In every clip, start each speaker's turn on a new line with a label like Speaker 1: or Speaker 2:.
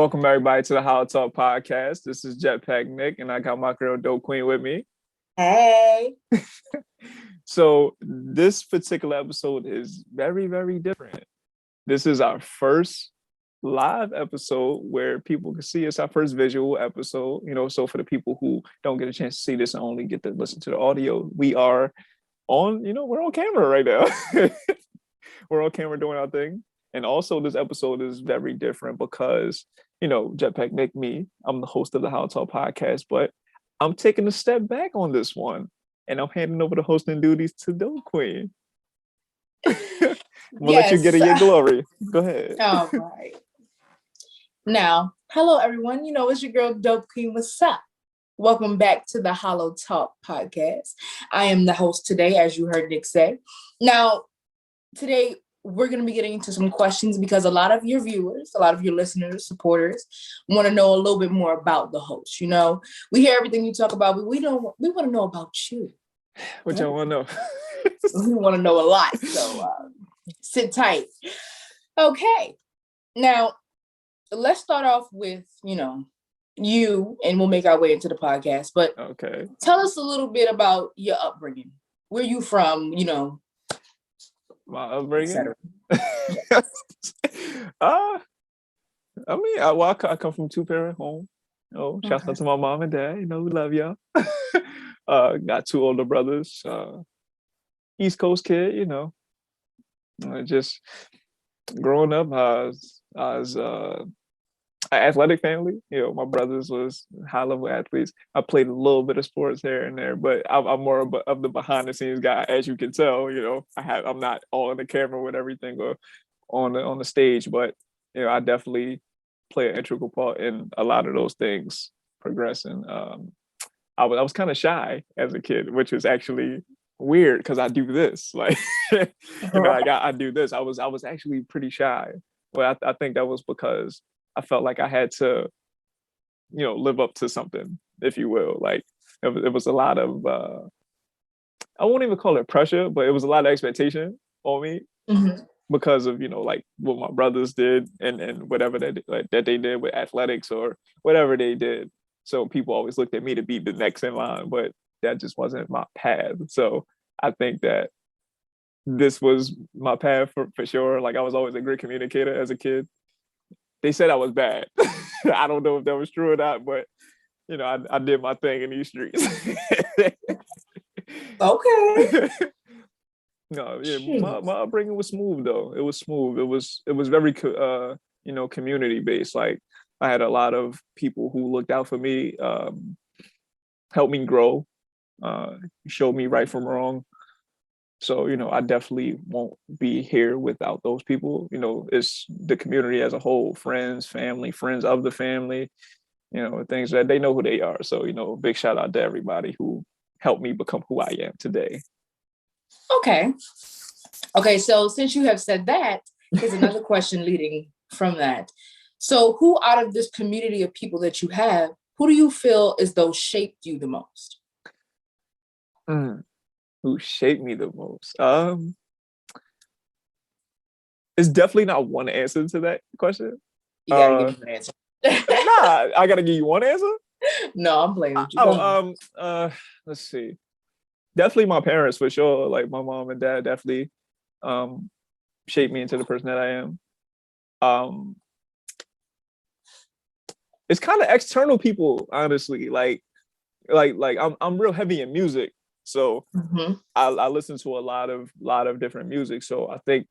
Speaker 1: Welcome everybody to the HolloTalk Podcast. This is JetpackNik, and I got my girl DopeQueen with me.
Speaker 2: Hey.
Speaker 1: So this particular episode is very, very different. This is our first live episode where people can see us, our first visual episode. So for the people who don't get a chance to see this and only get to listen to the audio, we are on, we're on camera right now. We're on camera doing our thing. And also this episode is very different because, JetpackNik, me, I'm the host of the HolloTalk Podcast, but I'm taking a step back on this one and I'm handing over the hosting duties to DopeQueen. We'll let you get in your glory. Go ahead.
Speaker 2: All right. Now, hello everyone. It's your girl DopeQueen. What's up? Welcome back to the HolloTalk Podcast. I am the host today, as you heard Nick say. Now, today we're going to be getting into some questions because a lot of your viewers, a lot of your listeners, supporters want to know a little bit more about the host. We hear everything you talk about, but we want to know about you.
Speaker 1: What y'all want to know?
Speaker 2: We want to know a lot. So sit tight. Okay. Now, let's start off with, you, and we'll make our way into the podcast. But
Speaker 1: okay,
Speaker 2: tell us a little bit about your upbringing. Where you from,
Speaker 1: my upbringing? I come from two-parent home. Shout out to my mom and dad. We love y'all. Got two older brothers. East Coast kid, just growing up, I was an athletic family. My brothers was high-level athletes. I played a little bit of sports here and there, but I'm more of the behind-the-scenes guy, as you can tell. I'm not all in the camera with everything or on the stage, but I definitely play an integral part in a lot of those things progressing. I was kind of shy as a kid, which was actually weird because I do this, like I do this. I was actually pretty shy, but I think that was because I felt like I had to, live up to something, if you will. Like it was a lot of, I won't even call it pressure, but it was a lot of expectation on me because of, like what my brothers did and whatever that they did with athletics or whatever they did. So people always looked at me to be the next in line, but that just wasn't my path. So I think that this was my path for sure. Like I was always a great communicator as a kid. They said I was bad. I don't know if that was true or not, but I did my thing in these streets.
Speaker 2: Okay.
Speaker 1: No, yeah, my upbringing was smooth though. It was smooth. It was very community based. Like I had a lot of people who looked out for me, helped me grow, showed me right from wrong. So, I definitely won't be here without those people. It's the community as a whole, friends, family, friends of the family, things that they know who they are. So, big shout out to everybody who helped me become who I am today.
Speaker 2: Okay. So since you have said that, here's another question leading from that. So who out of this community of people that you have, who do you feel as though shaped you the most?
Speaker 1: Who shaped me the most? It's definitely not one answer to that question.
Speaker 2: You gotta give me an answer.
Speaker 1: Nah, I gotta give you one answer?
Speaker 2: No, I'm playing with you.
Speaker 1: Let's see. Definitely my parents for sure. Like my mom and dad definitely shaped me into the person that I am. It's kind of external people, honestly. Like I'm real heavy in music. So I listen to a lot of different music. So I think,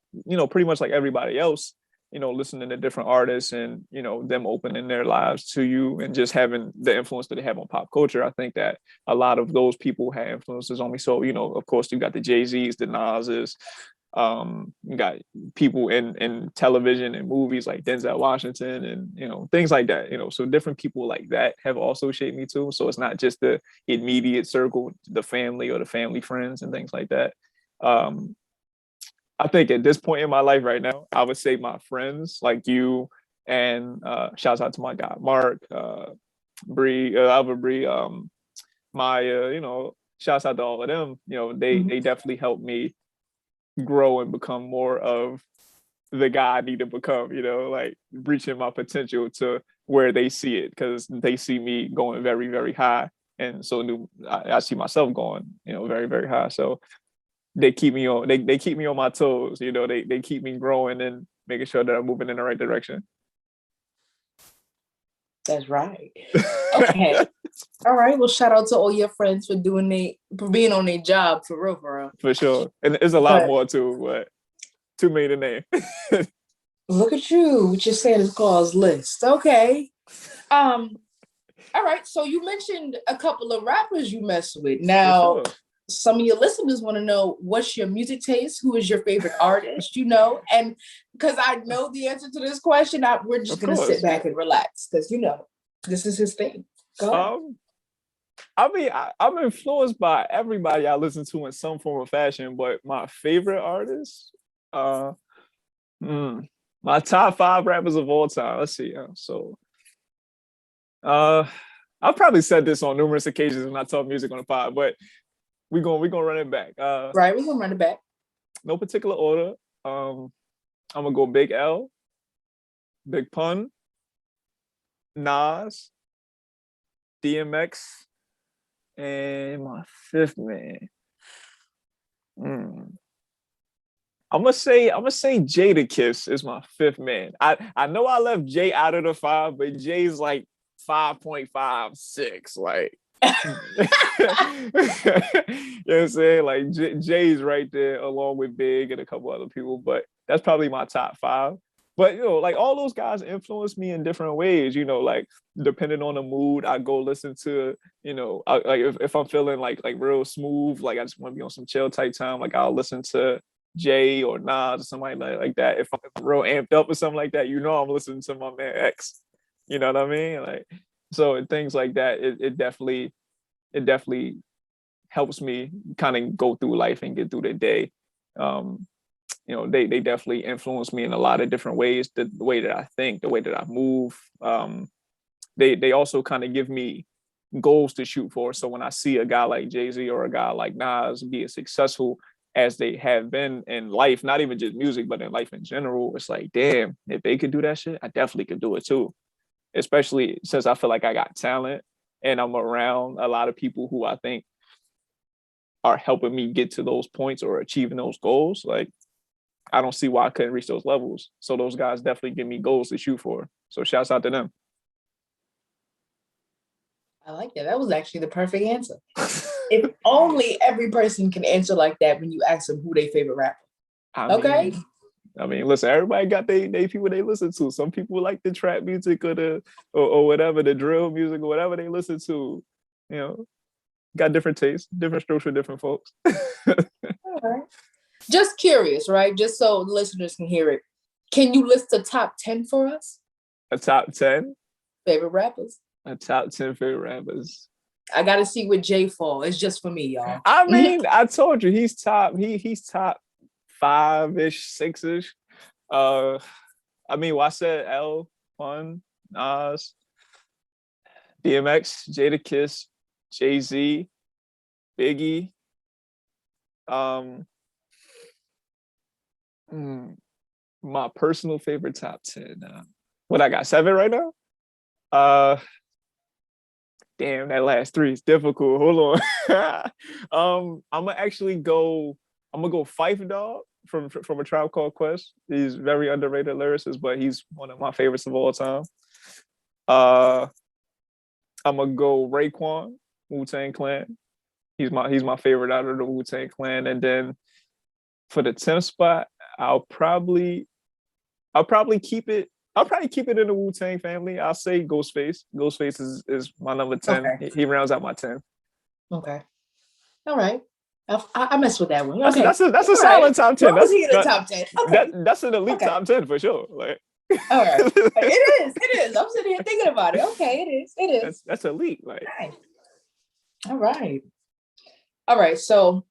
Speaker 1: pretty much like everybody else, listening to different artists and, them opening their lives to you and just having the influence that they have on pop culture. I think that a lot of those people have influences on me. So, of course, you got the Jay-Z's, the Nas's, you got people in television and movies like Denzel Washington and things like that, so different people like that have also shaped me too. So it's not just the immediate circle, the family or the family friends and things like that. I think at this point in my life right now, I would say my friends like you and shouts out to my guy Mark, Bree, Alva Bree, Maya, shouts out to all of them. They definitely helped me grow and become more of the guy I need to become, like reaching my potential to where they see it, because they see me going very, very high. And so I see myself going, very, very high. So they keep me on, they keep me on my toes, they keep me growing and making sure that I'm moving in the right direction.
Speaker 2: That's right. Okay. All right. Well, shout out to all your friends for being on their job for real.
Speaker 1: For sure. And there's a lot more too, but too many to name.
Speaker 2: Look at you with your Santa Claus list. Okay. All right. So you mentioned a couple of rappers you mess with. Now, some of your listeners want to know, what's your music taste? Who is your favorite artist? And because I know the answer to this question, we're just going to sit back and relax, because this is his thing. Go ahead.
Speaker 1: I mean, I'm influenced by everybody I listen to in some form or fashion, but my favorite artist, my top 5 rappers of all time. Let's see. I've probably said this on numerous occasions when I talk music on the pod, but we're gonna run it back.
Speaker 2: Right, we're gonna run it back.
Speaker 1: No particular order. I'm gonna go Big L, Big Pun, Nas, DMX, and my 5th man. I'm gonna say Jadakiss is my 5th man. I know I left Jay out of the 5, but Jay's like 5.56. Like, you know what I'm saying? Like Jay's right there along with Big and a couple other people, but that's probably my top 5. But like all those guys influence me in different ways. Like depending on the mood, I go listen to. Like if I'm feeling like real smooth, like I just want to be on some chill type time, like I'll listen to Jay or Nas or somebody like that. If I'm real amped up or something like that, I'm listening to my man X. You know what I mean? Like, so things like that, it definitely helps me kind of go through life and get through the day. They definitely influence me in a lot of different ways. The way that I think, the way that I move. They also kind of give me goals to shoot for. So when I see a guy like Jay-Z or a guy like Nas be as successful as they have been in life, not even just music, but in life in general, it's like, damn, if they could do that shit, I definitely could do it too. Especially since I feel like I got talent and I'm around a lot of people who I think are helping me get to those points or achieving those goals. Like, I don't see why I couldn't reach those levels. So those guys definitely give me goals to shoot for. So shouts out to them.
Speaker 2: I like that. That was actually the perfect answer. If only every person can answer like that when you ask them who their favorite rapper.
Speaker 1: I mean, listen, everybody got they people they listen to. Some people like the trap music or whatever, the drill music or whatever they listen to. Got different tastes, different strokes for different folks.
Speaker 2: All right. Just curious, right? Just so listeners can hear it. Can you list a top 10 for us?
Speaker 1: A top 10?
Speaker 2: Favorite rappers.
Speaker 1: A top 10 favorite rappers.
Speaker 2: I gotta see what Jay fall. It's just for me, y'all.
Speaker 1: I mean, I told you he's top 5-ish, 6-ish. I mean, I said L, Pun, Nas, DMX, Jadakiss, Jay-Z, Biggie. My personal favorite top 10. What I got, 7 right now? Damn, that last 3 is difficult. Hold on. I'm gonna go Phife Dawg from A Tribe Called Quest. He's very underrated lyricist, but he's one of my favorites of all time. I'm gonna go Raekwon, Wu-Tang Clan. He's my favorite out of the Wu-Tang Clan. And then for the 10th spot, I'll probably keep it. I'll probably keep it in the Wu-Tang family. I'll say Ghostface. Ghostface is my number 10. Okay. He rounds out my 10.
Speaker 2: Okay. All right. I mess with that one. Okay.
Speaker 1: That's a solid top 10.
Speaker 2: That's in the top 10. Okay.
Speaker 1: That's an elite top 10 for sure. Like.
Speaker 2: All right. It is. I'm sitting here thinking about it. Okay, it is.
Speaker 1: That's elite. Like.
Speaker 2: All right. So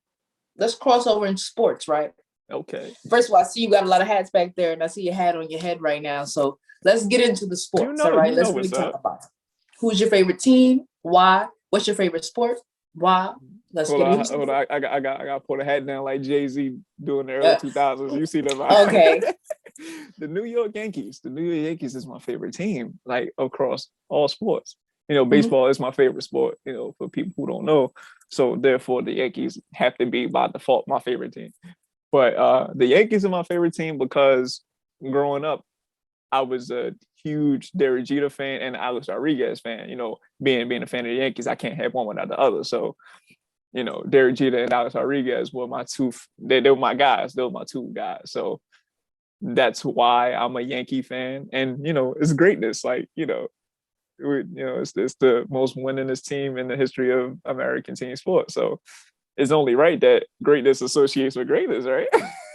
Speaker 2: let's cross over into sports, right?
Speaker 1: Okay.
Speaker 2: First of all, I see you got a lot of hats back there, and I see your hat on your head right now. So let's get into the sports. All right, let's really talk about it. Who's your favorite team? Why? What's your favorite sport? Why? Let's get into it.
Speaker 1: I got to put a hat down like Jay-Z doing the early 2000s. You see that?
Speaker 2: Okay.
Speaker 1: The New York Yankees. The New York Yankees is my favorite team, like across all sports. You know, baseball is my favorite sport, you know, for people who don't know. So therefore the Yankees have to be by default my favorite team. But the Yankees are my favorite team because growing up, I was a huge Derek Jeter fan and Alex Rodriguez fan. You know, being a fan of the Yankees, I can't have one without the other. So, you know, Derek Jeter and Alex Rodriguez were my two. They were my guys. They were my two guys. So that's why I'm a Yankee fan. And you know, it's greatness. Like it's the most winningest team in the history of American team sports. So it's only right that greatness associates with greatness, right?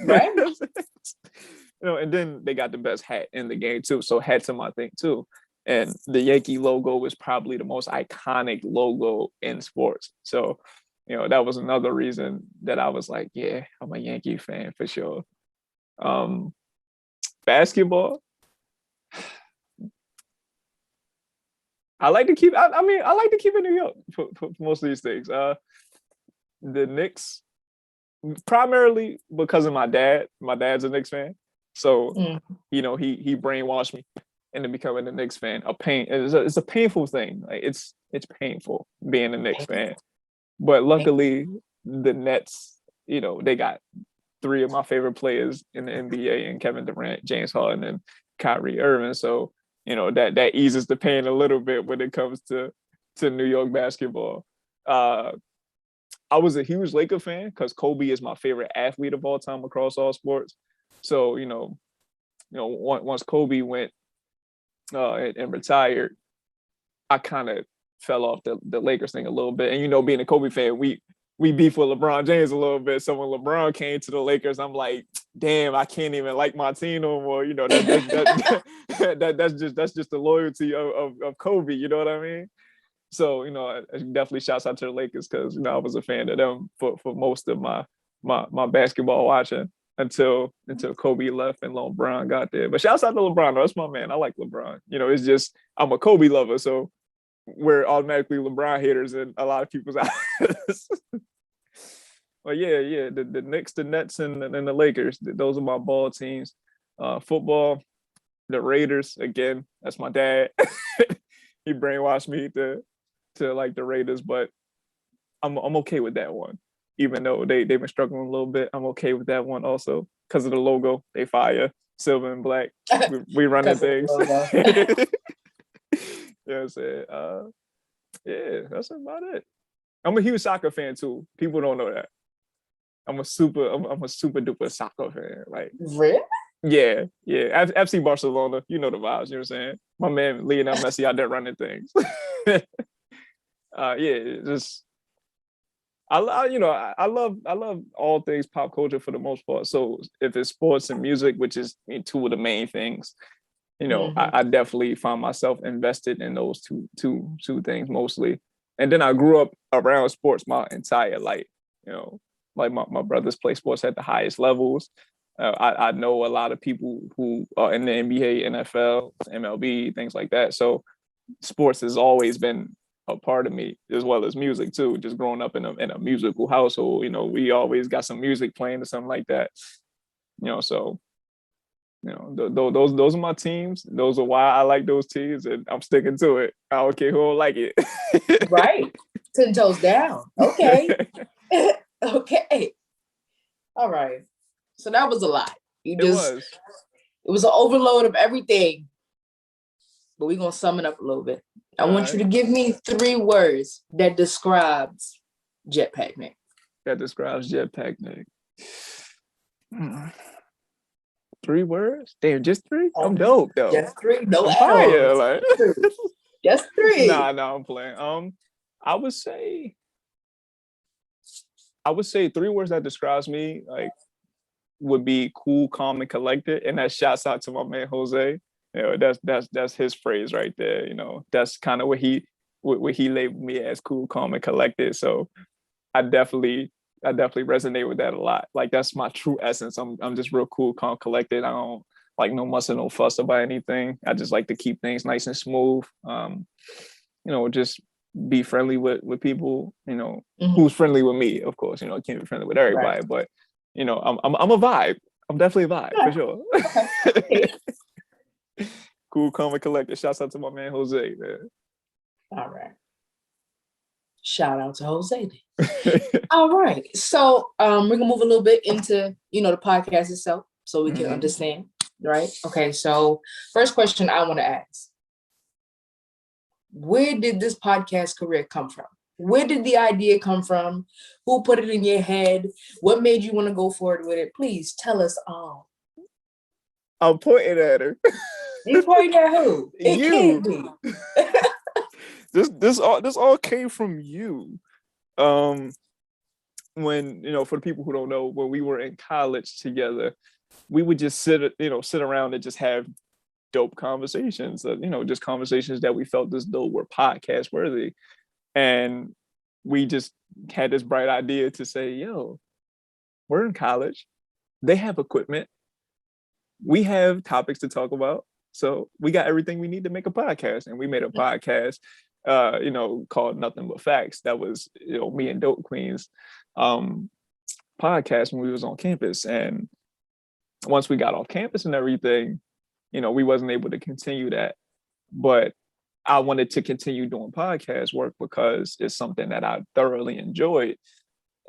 Speaker 2: Right.
Speaker 1: You know, and then they got the best hat in the game too. So hats are my thing too. And the Yankee logo is probably the most iconic logo in sports. So, you know, that was another reason that I was like, yeah, I'm a Yankee fan for sure. Basketball. I like to keep it in New York for most of these things. The Knicks, primarily because of my dad. My dad's a Knicks fan. So, you know, he brainwashed me into becoming a Knicks fan. It's a painful thing. Like it's painful being a Knicks fan. But luckily, the Nets, you know, they got three of my favorite players in the NBA, and Kevin Durant, James Harden, and Kyrie Irving. So, you know, that eases the pain a little bit when it comes to New York basketball. I was a huge Laker fan because Kobe is my favorite athlete of all time across all sports. So, you know, once Kobe went and retired, I kind of fell off the Lakers thing a little bit. And, you know, being a Kobe fan, we beef with LeBron James a little bit. So when LeBron came to the Lakers, I'm like, damn, I can't even like my team no more. You know, that's just the loyalty of Kobe. You know what I mean? So, you know, I definitely shouts out to the Lakers because, you know, I was a fan of them for most of my basketball watching until Kobe left and LeBron got there. But shouts out to LeBron. That's my man. I like LeBron. You know, it's just I'm a Kobe lover, so we're automatically LeBron haters in a lot of people's eyes. But yeah, the Knicks, the Nets, and the Lakers. Those are my ball teams. Football, the Raiders. Again, that's my dad. He brainwashed me to like the Raiders, but I'm okay with that one. Even though they've been struggling a little bit, I'm okay with that one also because of the logo. They fire silver and black. We running things. You know what I'm saying? Yeah, that's about it. I'm a huge soccer fan too. People don't know that. I'm a super duper soccer fan. Like,
Speaker 2: really?
Speaker 1: Yeah. FC Barcelona. You know the vibes. You know what I'm saying? My man Lionel Messi out there running things. Just I love all things pop culture for the most part. So if it's sports and music, which is two of the main things, you know, I definitely find myself invested in those two things mostly. And then I grew up around sports my entire life. You know, like my brothers play sports at the highest levels. I know a lot of people who are in the NBA, NFL, MLB, things like that. So sports has always been a part of me, as well as music too. Just growing up in a musical household, you know, we always got some music playing or something like that. You know, so you know, those are my teams. Those are why I like those teams, and I'm sticking to it. I don't care who don't like it.
Speaker 2: Right, 10 toes down. Okay, okay, all right. So that was a lot. It was an overload of everything. But we're gonna sum it up a little bit. I want you to give me 3 words that describes JetpackNik.
Speaker 1: That describes JetpackNik. 3 words? Damn, just 3? I'm dope though.
Speaker 2: Just 3, no
Speaker 1: fire, like.
Speaker 2: Just 3.
Speaker 1: Nah, I'm playing. I would say 3 words that describes me like would be cool, calm, and collected, and that shouts out to my man Jose. You know, that's his phrase right there. You know, that's kind of what he labeled me as, cool, calm, and collected. So I definitely resonate with that a lot. Like that's my true essence. I'm just real cool, calm, collected. I don't like no muss or no fuss about anything. I just like to keep things nice and smooth. You know, just be friendly with people. You know, who's friendly with me, of course. You know, I can't be friendly with everybody, but you know, I'm a vibe. I'm definitely a vibe,
Speaker 2: Yeah.
Speaker 1: for sure.
Speaker 2: Okay.
Speaker 1: Cool, calm, and collected. Shouts out to my man Jose, man.
Speaker 2: All right. Shout out to Jose. All right. So we're gonna move a little bit into the podcast itself so we can understand. Right? Okay, so first question I want to ask. Where did this podcast career come from? Where did the idea come from? Who put it in your head? What made you want to go forward with it? Please tell us all.
Speaker 1: I'm pointing at her.
Speaker 2: You pointing at who? It
Speaker 1: You.
Speaker 2: can't be.
Speaker 1: This all came from you. When for the people who don't know, when we were in college together, we would just sit around and just have dope conversations, just conversations that we felt as though were podcast worthy. And we just had this bright idea to say, yo, we're in college. They have equipment. We have topics to talk about. So we got everything we need to make a podcast. And we made a podcast, called Nothing But Facts. That was, me and DopeQueen's podcast when we was on campus. And once we got off campus and everything, we wasn't able to continue that. But I wanted to continue doing podcast work because it's something that I thoroughly enjoyed.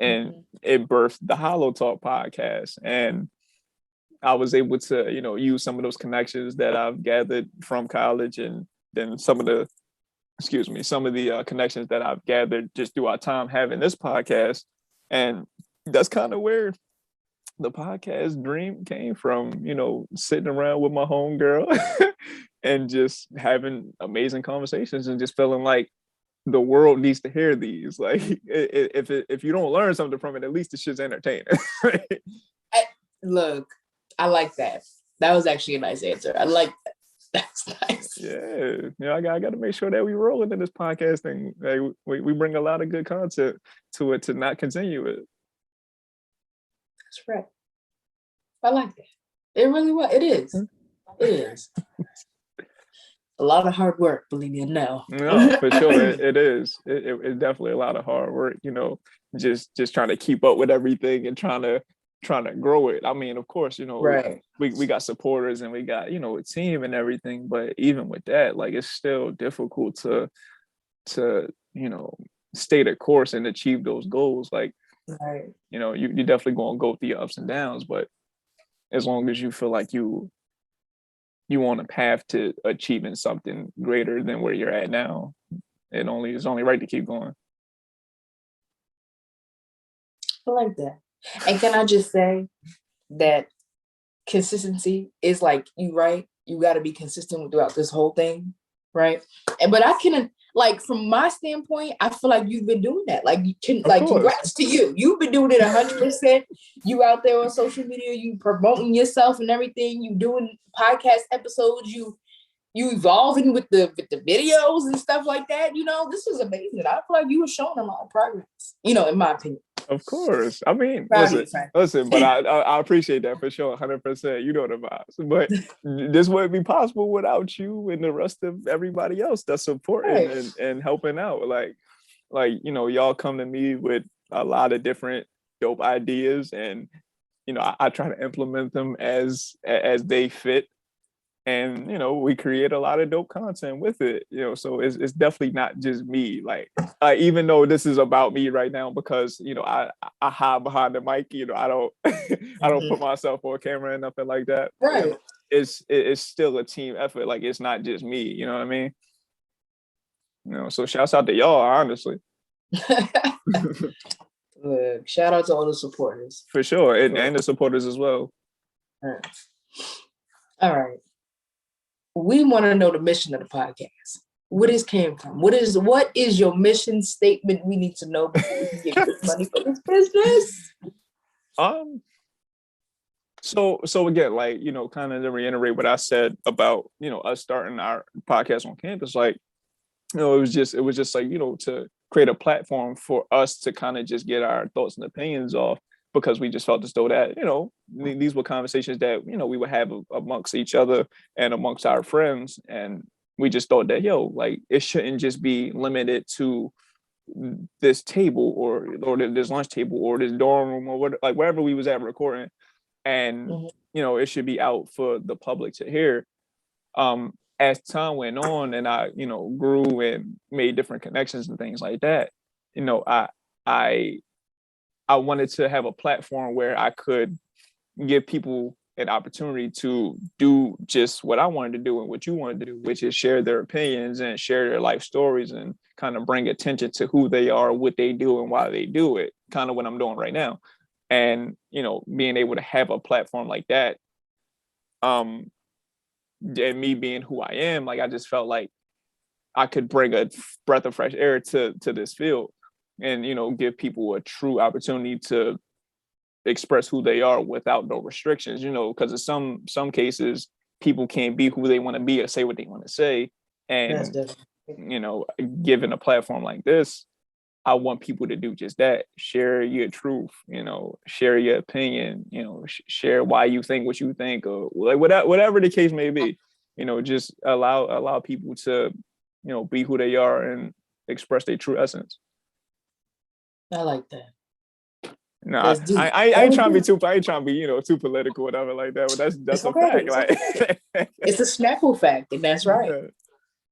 Speaker 1: And it birthed the HolloTalk podcast. And I was able to, use some of those connections that I've gathered from college, and then some of the connections that I've gathered just through our time having this podcast. And that's kind of where the podcast dream came from, sitting around with my homegirl and just having amazing conversations and just feeling like the world needs to hear these. Like, if you don't learn something from it, at least the shit's entertaining.
Speaker 2: Look, I like that. That was actually a nice answer. I like that. That's nice.
Speaker 1: Yeah, I got to make sure that we roll into this podcast thing. Like, we bring a lot of good content to it to not continue it.
Speaker 2: That's right. I like that. It really was. It is. It is. A lot of hard work, believe me, now.
Speaker 1: No, for sure, it is. It's definitely a lot of hard work. Just trying to keep up with everything and trying to grow it. I mean, of course,
Speaker 2: right.
Speaker 1: we got supporters and we got a team and everything, but even with that, like, it's still difficult to stay the course and achieve those goals. Like,
Speaker 2: right.
Speaker 1: You're definitely going to go through your ups and downs, but as long as you feel like you on a path to achieving something greater than where you're at now, it's only right to keep going.
Speaker 2: I like that. And can I just say that consistency is like, you got to be consistent throughout this whole thing, right? But I can, like, from my standpoint, I feel like you've been doing that. Like, congrats to you. You've been doing it 100%. You out there on social media, you promoting yourself and everything. You doing podcast episodes. You evolving with the videos and stuff like that. This is amazing. I feel like you were showing a lot of progress, in my opinion.
Speaker 1: Of course. I mean, listen, but I appreciate that for sure, 100%. You know the vibes. But this wouldn't be possible without you and the rest of everybody else that's supporting and helping out. Like, y'all come to me with a lot of different dope ideas, and I try to implement them as they fit. And we create a lot of dope content with it, so it's definitely not just me. Like, even though this is about me right now, because I hide behind the mic, I don't I don't put myself on camera and nothing like that.
Speaker 2: Right.
Speaker 1: It's still a team effort. Like, it's not just me. You know what I mean? So shouts out to y'all, honestly.
Speaker 2: Look, shout out to all the supporters.
Speaker 1: For sure, and the supporters as well.
Speaker 2: All right. We want to know the mission of the podcast. Where this came from? What is your mission statement? We need to know before we can get this money for this business.
Speaker 1: So again, like, kind of to reiterate what I said about, us starting our podcast on campus, like, it was just like, to create a platform for us to kind of just get our thoughts and opinions off, because we just felt as though that, these were conversations that, we would have amongst each other and amongst our friends. And we just thought that, like, it shouldn't just be limited to this table or this lunch table or this dorm room or wherever we was at recording. and it should be out for the public to hear. As time went on and I grew and made different connections and things like that, I wanted to have a platform where I could give people an opportunity to do just what I wanted to do and what you wanted to do, which is share their opinions and share their life stories and kind of bring attention to who they are, what they do, and why they do it, kind of what I'm doing right now. And, being able to have a platform like that, and me being who I am, like, I just felt like I could bring a breath of fresh air to this field and, give people a true opportunity to express who they are without no restrictions, because in some cases people can't be who they want to be or say what they want to say. And, given a platform like this, I want people to do just that. Share your truth, share your opinion, share why you think what you think, or like whatever the case may be, just allow people to, be who they are and express their true essence.
Speaker 2: I like that.
Speaker 1: No, I ain't trying to be too political, whatever like that. But that's a fact. Like,
Speaker 2: it's a Snapple fact, and that's right.
Speaker 1: Yeah.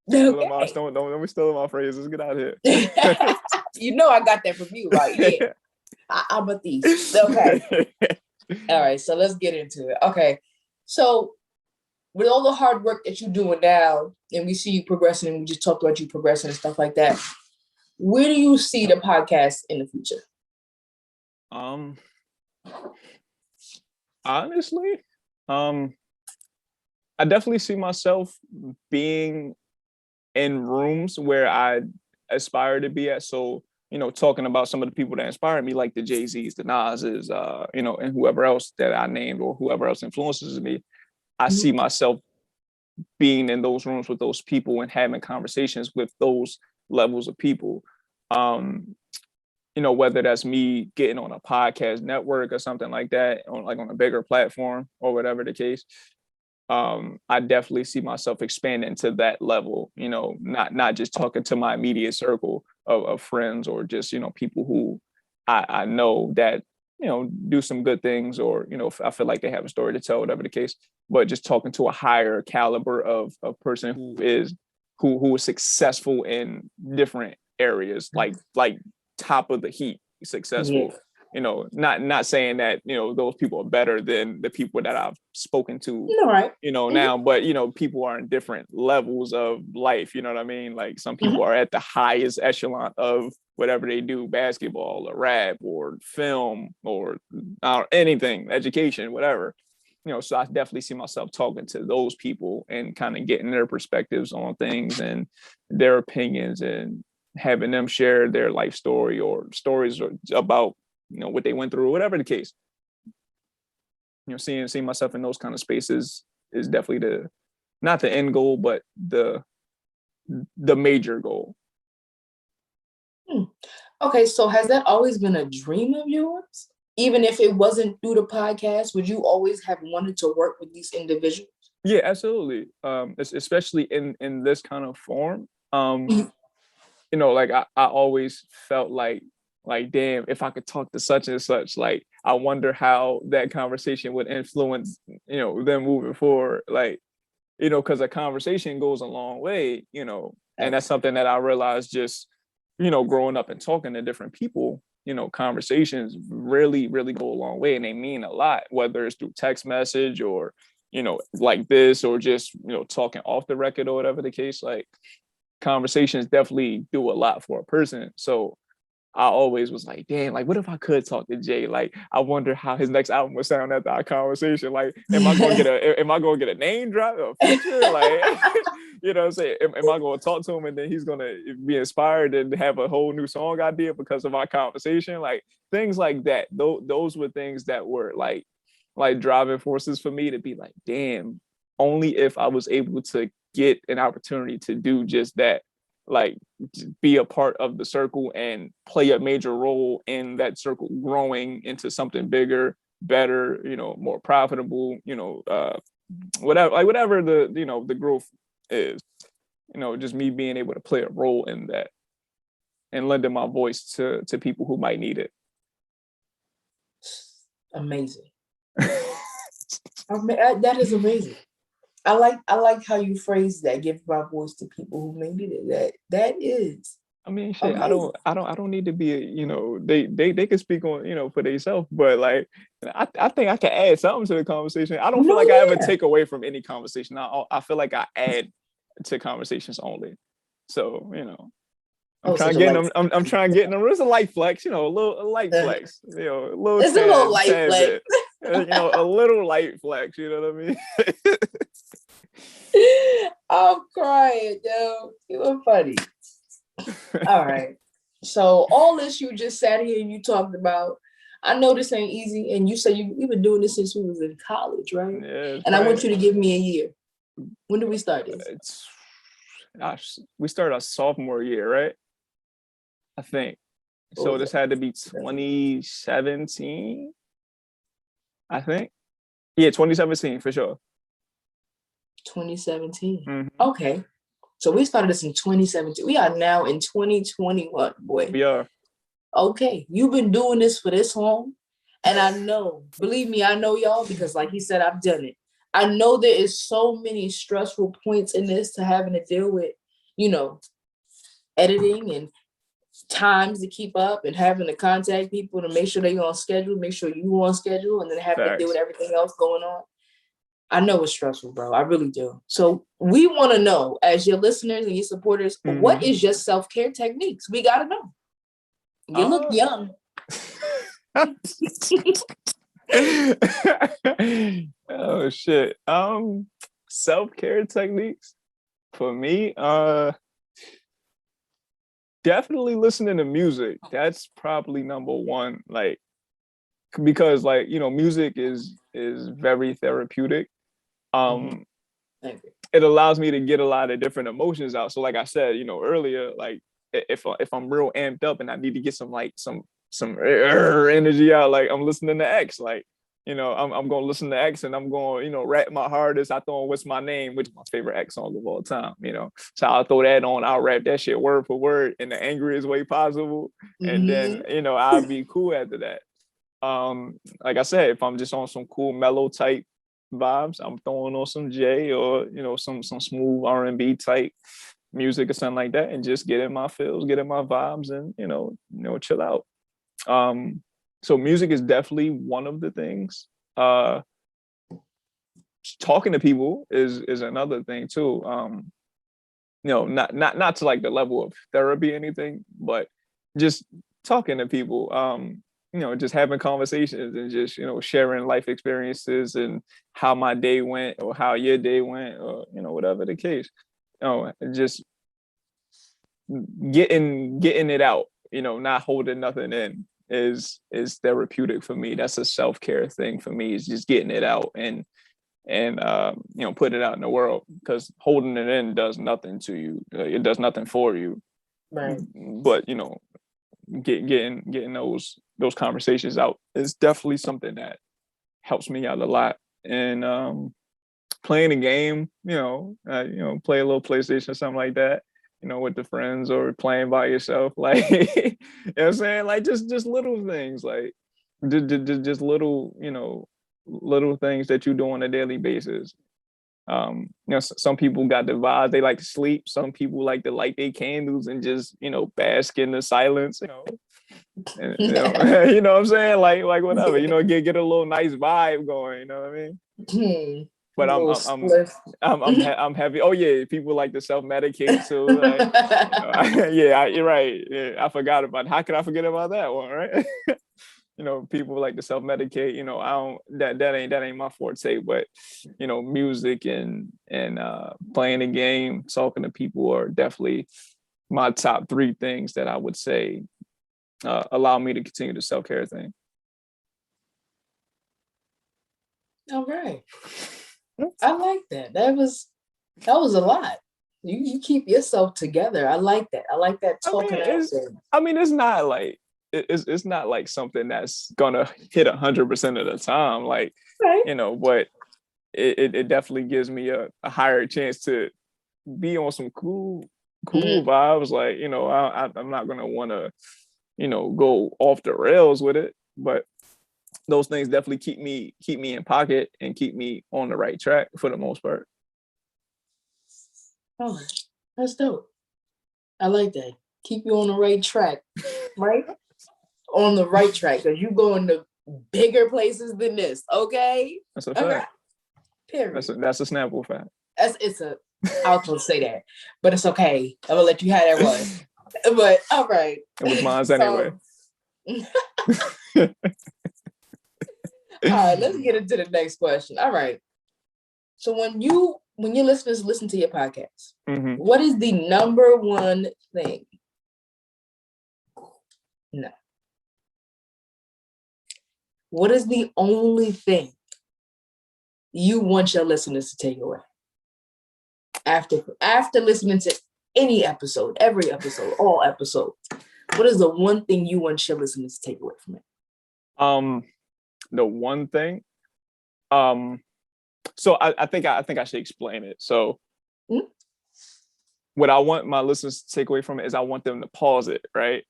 Speaker 1: Okay. Don't be stealing my phrases. Get out of here.
Speaker 2: I got that from you, right? Yeah. I'm a thief. Okay. All right, so let's get into it. Okay. So with all the hard work that you're doing now, and we see you progressing, and we just talked about you progressing and stuff like that, where do you see the podcast in the future?
Speaker 1: Honestly, I definitely see myself being in rooms where I aspire to be at. So, talking about some of the people that inspire me, like the Jay-Z's, the Nas's, and whoever else that I named or whoever else influences me, I see myself being in those rooms with those people and having conversations with those levels of people. Whether that's me getting on a podcast network or something like that, on a bigger platform or whatever the case. I definitely see myself expanding to that level, not just talking to my immediate circle of friends or just, people who I know that, do some good things or, I feel like they have a story to tell, whatever the case, but just talking to a higher caliber of a person who is successful in different areas, like top of the heap successful.
Speaker 2: Yeah.
Speaker 1: Not saying that, those people are better than the people that I've spoken to,
Speaker 2: right.
Speaker 1: Now, but, people are in different levels of life. You know what I mean? Like some people are at the highest echelon of whatever they do, basketball or rap or film or anything, education, whatever, so I definitely see myself talking to those people and kind of getting their perspectives on things and their opinions and having them share their life story or stories about, what they went through, or whatever the case. Seeing myself in those kind of spaces is definitely not the end goal, but the major goal.
Speaker 2: Okay, so has that always been a dream of yours? Even if it wasn't through the podcast, would you always have wanted to work with these individuals?
Speaker 1: Yeah, absolutely. Especially in this kind of form. Like I always felt like damn, if I could talk to such and such, like I wonder how that conversation would influence them moving forward, like because a conversation goes a long way, and that's something that I realized just growing up and talking to different people. Conversations really go a long way, and they mean a lot, whether it's through text message or like this, or just talking off the record or whatever the case. Like conversations definitely do a lot for a person. So I always was like, damn, like, what if I could talk to Jay? Like, I wonder how his next album would sound after our conversation. Like, am I gonna get a name drop or a feature? Like, what I'm saying? Am I gonna talk to him and then he's gonna be inspired and have a whole new song idea because of our conversation? Like things like that. Those were things that were like driving forces for me to be like, damn, only if I was able to get an opportunity to do just that, like be a part of the circle and play a major role in that circle growing into something bigger, better, more profitable, whatever the the growth is, just me being able to play a role in that and lending my voice to people who might need it.
Speaker 2: Amazing. That is amazing. I like how you phrase that. Give my voice to people who made it. That is
Speaker 1: I mean, shit.
Speaker 2: amazing.
Speaker 1: I don't need to be. They can speak on for themselves, but like, I think I can add something to the conversation. I don't feel
Speaker 2: No,
Speaker 1: like I ever
Speaker 2: yeah.
Speaker 1: take away from any conversation. I feel like I add to conversations only. So I'm trying
Speaker 2: Such
Speaker 1: to
Speaker 2: a
Speaker 1: get
Speaker 2: light.
Speaker 1: them. I'm trying to get them. It's a light flex, a light flex, a little
Speaker 2: It's a little
Speaker 1: tad,
Speaker 2: light
Speaker 1: tad
Speaker 2: flex.
Speaker 1: bit, a little light flex. You know what I mean?
Speaker 2: I'm crying, yo. You were funny. All right. So all this you just sat here and you talked about, I know this ain't easy, and you said you've been doing this since we was in college, right?
Speaker 1: Yeah,
Speaker 2: And I want you to give me a year. When did we start this?
Speaker 1: We started our sophomore year, right? I think. So this had to be 2017, I think. Yeah, 2017 for sure.
Speaker 2: 2017.
Speaker 1: Mm-hmm.
Speaker 2: Okay. So we started this in 2017. We are now in 2021, boy.
Speaker 1: We are.
Speaker 2: Okay. You've been doing this for this long. And I know, believe me, I know y'all, because like he said, I've done it. I know there is so many stressful points in this to having to deal with, editing and times to keep up and having to contact people to make sure they're on schedule, make sure you on schedule, and then having to deal with everything else going on. I know it's stressful, bro. I really do. So we want to know, as your listeners and your supporters, what is your self-care techniques? We got to know. You look young.
Speaker 1: Oh shit. Self-care techniques for me, definitely listening to music. That's probably number one, like, because like music is very therapeutic. It allows me to get a lot of different emotions out. So like I said earlier, like if I'm real amped up and I need to get some energy out, like I'm listening to X, like I'm gonna listen to X and I'm going rap my hardest. I throw on What's My Name, which is my favorite X song of all time. So I'll throw that on, I'll rap that shit word for word in the angriest way possible, and then I'll be cool after that. Like I said, if I'm just on some cool mellow type vibes, I'm throwing on some J or some smooth R&B type music or something like that, and just get in my feels, get in my vibes, and chill out. So music is definitely one of the things. Talking to people is another thing too. Not to like the level of therapy or anything, but just talking to people. Just having conversations and just sharing life experiences and how my day went or how your day went, or whatever the case. Just getting it out, not holding nothing in is therapeutic for me. That's a self-care thing for me, is just getting it out and putting it out in the world, because holding it in does nothing to you. It does nothing for you.
Speaker 2: Right.
Speaker 1: But getting those conversations out is definitely something that helps me out a lot. And playing a game, play a little PlayStation or something like that, with the friends, or playing by yourself, like you know what I'm saying, like just little things, like just little little things that you do on a daily basis. Some people got the vibe, they like to sleep. Some people like to light their candles and just bask in the silence, and, you know what I'm saying, like whatever, get a little nice vibe going, you know what I mean? But I'm heavy. Oh yeah, people like to self-medicate too. Like, you're right. Yeah, I forgot about. How could I forget about that one, right? People like to self-medicate. I don't. That ain't my forte. But music and playing a game, talking to people are definitely my top three things that I would say allow me to continue the self-care thing.
Speaker 2: All right. I like that. That was a lot. You keep yourself together. I like that. I like that talking out there.
Speaker 1: It's not like it's not like something that's gonna hit 100% of the time, like right. But it definitely gives me a higher chance to be on some cool vibes. Like I'm not gonna want to go off the rails with it, but those things definitely keep me in pocket and keep me on the right track for the most part.
Speaker 2: Oh, that's dope. I like that. Keep you on the right track, right? On the right track, because you going to bigger places than this, okay?
Speaker 1: That's a fact.
Speaker 2: Okay. Period.
Speaker 1: That's a Snapple fact.
Speaker 2: I was going to say that, but it's okay. I'm gonna let you have that one. But all right.
Speaker 1: It was mine anyway.
Speaker 2: All right, let's get into the next question. All right. So when your listeners listen to your podcast, what is the number one thing? No. What is the only thing you want your listeners to take away? After listening to any episode, every episode, all episodes, what is the one thing you want your listeners to take away from it?
Speaker 1: The one thing, so I think I should explain it. So what I want my listeners to take away from it is I want them to pause it, right?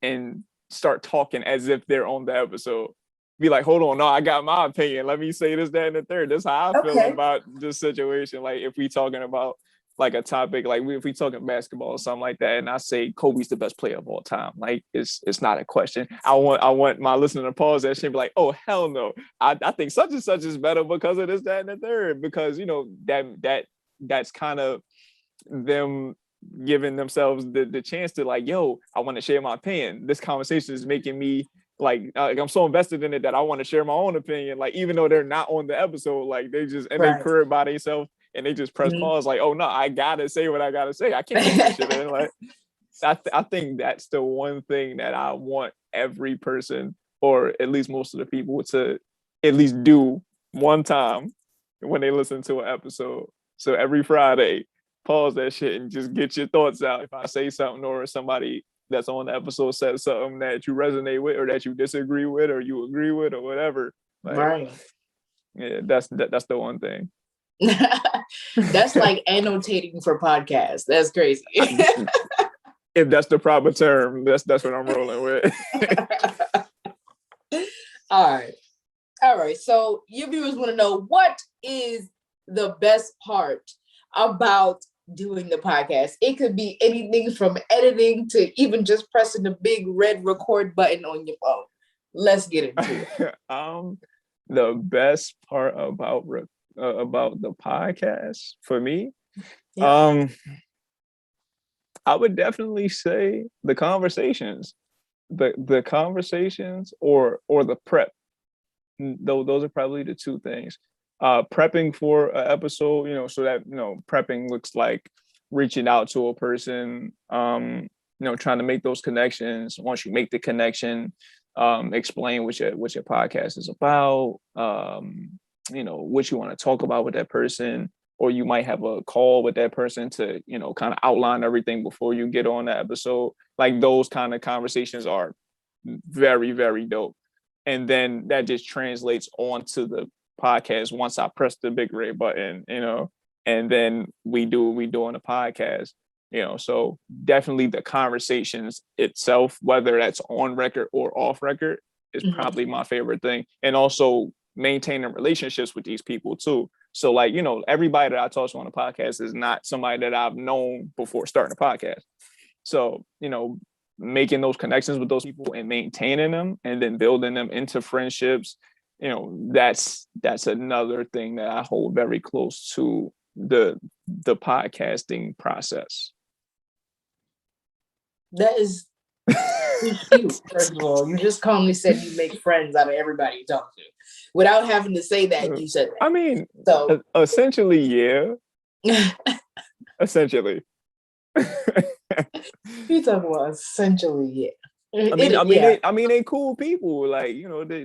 Speaker 1: And start talking as if they're on the episode. Be like, hold on, no, I got my opinion. Let me say this, that, and the third. This is how I feel about this situation. Like if we talking about like a topic, like if we talking basketball or something like that, and I say Kobe's the best player of all time, like it's not a question. I want my listener to pause that shit and be like, oh hell no, I think such and such is better because of this, that, and the third. Because you know that's kind of them giving themselves the chance to like, yo, I want to share my opinion. This conversation is making me like I'm so invested in it that I want to share my own opinion. Like even though they're not on the episode, like they just in their career by themselves and they just press pause. Like, oh no, I gotta say what I gotta say. I can't put that shit in. Like I think that's the one thing that I want every person, or at least most of the people, to at least do one time when they listen to an episode. So every Friday, pause that shit and just get your thoughts out. If I say something or somebody that's on the episode says something that you resonate with or that you disagree with or you agree with or whatever. Like, right. Yeah, that's the one thing.
Speaker 2: That's like annotating for podcasts. That's crazy.
Speaker 1: If that's the proper term, that's what I'm rolling with.
Speaker 2: All right. So your viewers want to know, what is the best part about doing the podcast? It could be anything from editing to even just pressing the big red record button on your phone. Let's get into it.
Speaker 1: The best part about the podcast for me, I would definitely say the conversations, the conversations or the prep. Those are probably the two things. Prepping for an episode, so that, prepping looks like reaching out to a person, trying to make those connections. Once you make the connection, explain what your podcast is about, what you want to talk about with that person, or you might have a call with that person to, kind of outline everything before you get on the episode. Like those kind of conversations are very, very dope. And then that just translates onto the podcast once I press the big red button, and then we do on the podcast, so definitely the conversations itself, whether that's on record or off record, is probably my favorite thing. And also maintaining relationships with these people too. So like, everybody that I talk to on the podcast is not somebody that I've known before starting a podcast. So, making those connections with those people and maintaining them and then building them into friendships, that's another thing that I hold very close to the podcasting process.
Speaker 2: That is cute. First of all, you just calmly said you make friends out of everybody you talk to without having to say that. You said that.
Speaker 1: I mean, so essentially, yeah. Essentially.
Speaker 2: You talking about essentially, yeah.
Speaker 1: They cool people. Like,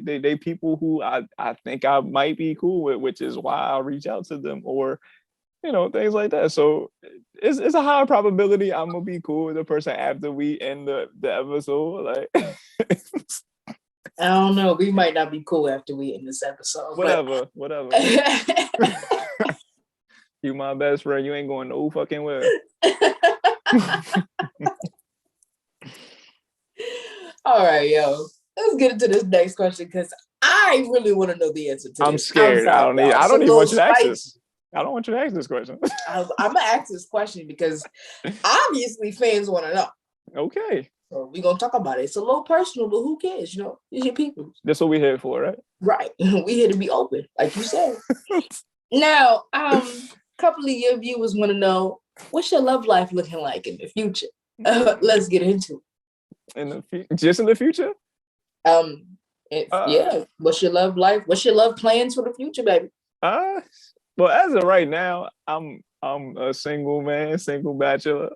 Speaker 1: they people who I think I might be cool with, which is why I'll reach out to them, or things like that. So it's a high probability I'm gonna be cool with the person after we end the episode. Like,
Speaker 2: I don't know. We might not be cool after we end this episode.
Speaker 1: Whatever. You my best friend. You ain't going no fucking well.
Speaker 2: All right, yo. Let's get into this next question, because I really want to know the answer to
Speaker 1: I'm
Speaker 2: this.
Speaker 1: scared. I don't even want you to ask this. I don't want you to ask this question.
Speaker 2: I'm gonna ask this question because obviously fans want to know.
Speaker 1: Okay.
Speaker 2: So we're gonna talk about it. It's a little personal, but who cares? You know, it's your people.
Speaker 1: That's what we're here for, right?
Speaker 2: Right. We here to be open, like you said. Now, couple of your viewers want to know, what's your love life looking like in the future? Let's get into
Speaker 1: it. Just in the future?
Speaker 2: Yeah. What's your love life? What's your love plans for the future, baby?
Speaker 1: Well, as of right now, I'm a single man, single bachelor.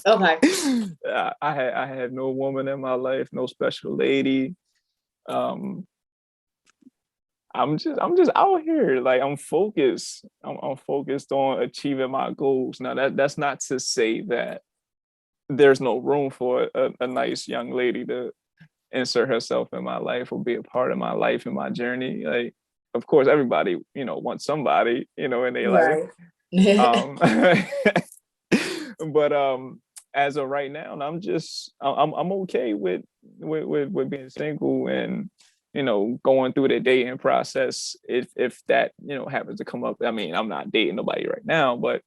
Speaker 2: Okay.
Speaker 1: I had no woman in my life, no special lady. I'm just out here. Like I'm focused. I'm focused on achieving my goals. Now that's not to say that there's no room for a nice young lady to insert herself in my life or be a part of my life and my journey. Like, of course, everybody, wants somebody, in their life. But as of right now, I'm okay with being single and going through the dating process if that happens to come up. I mean, I'm not dating nobody right now, but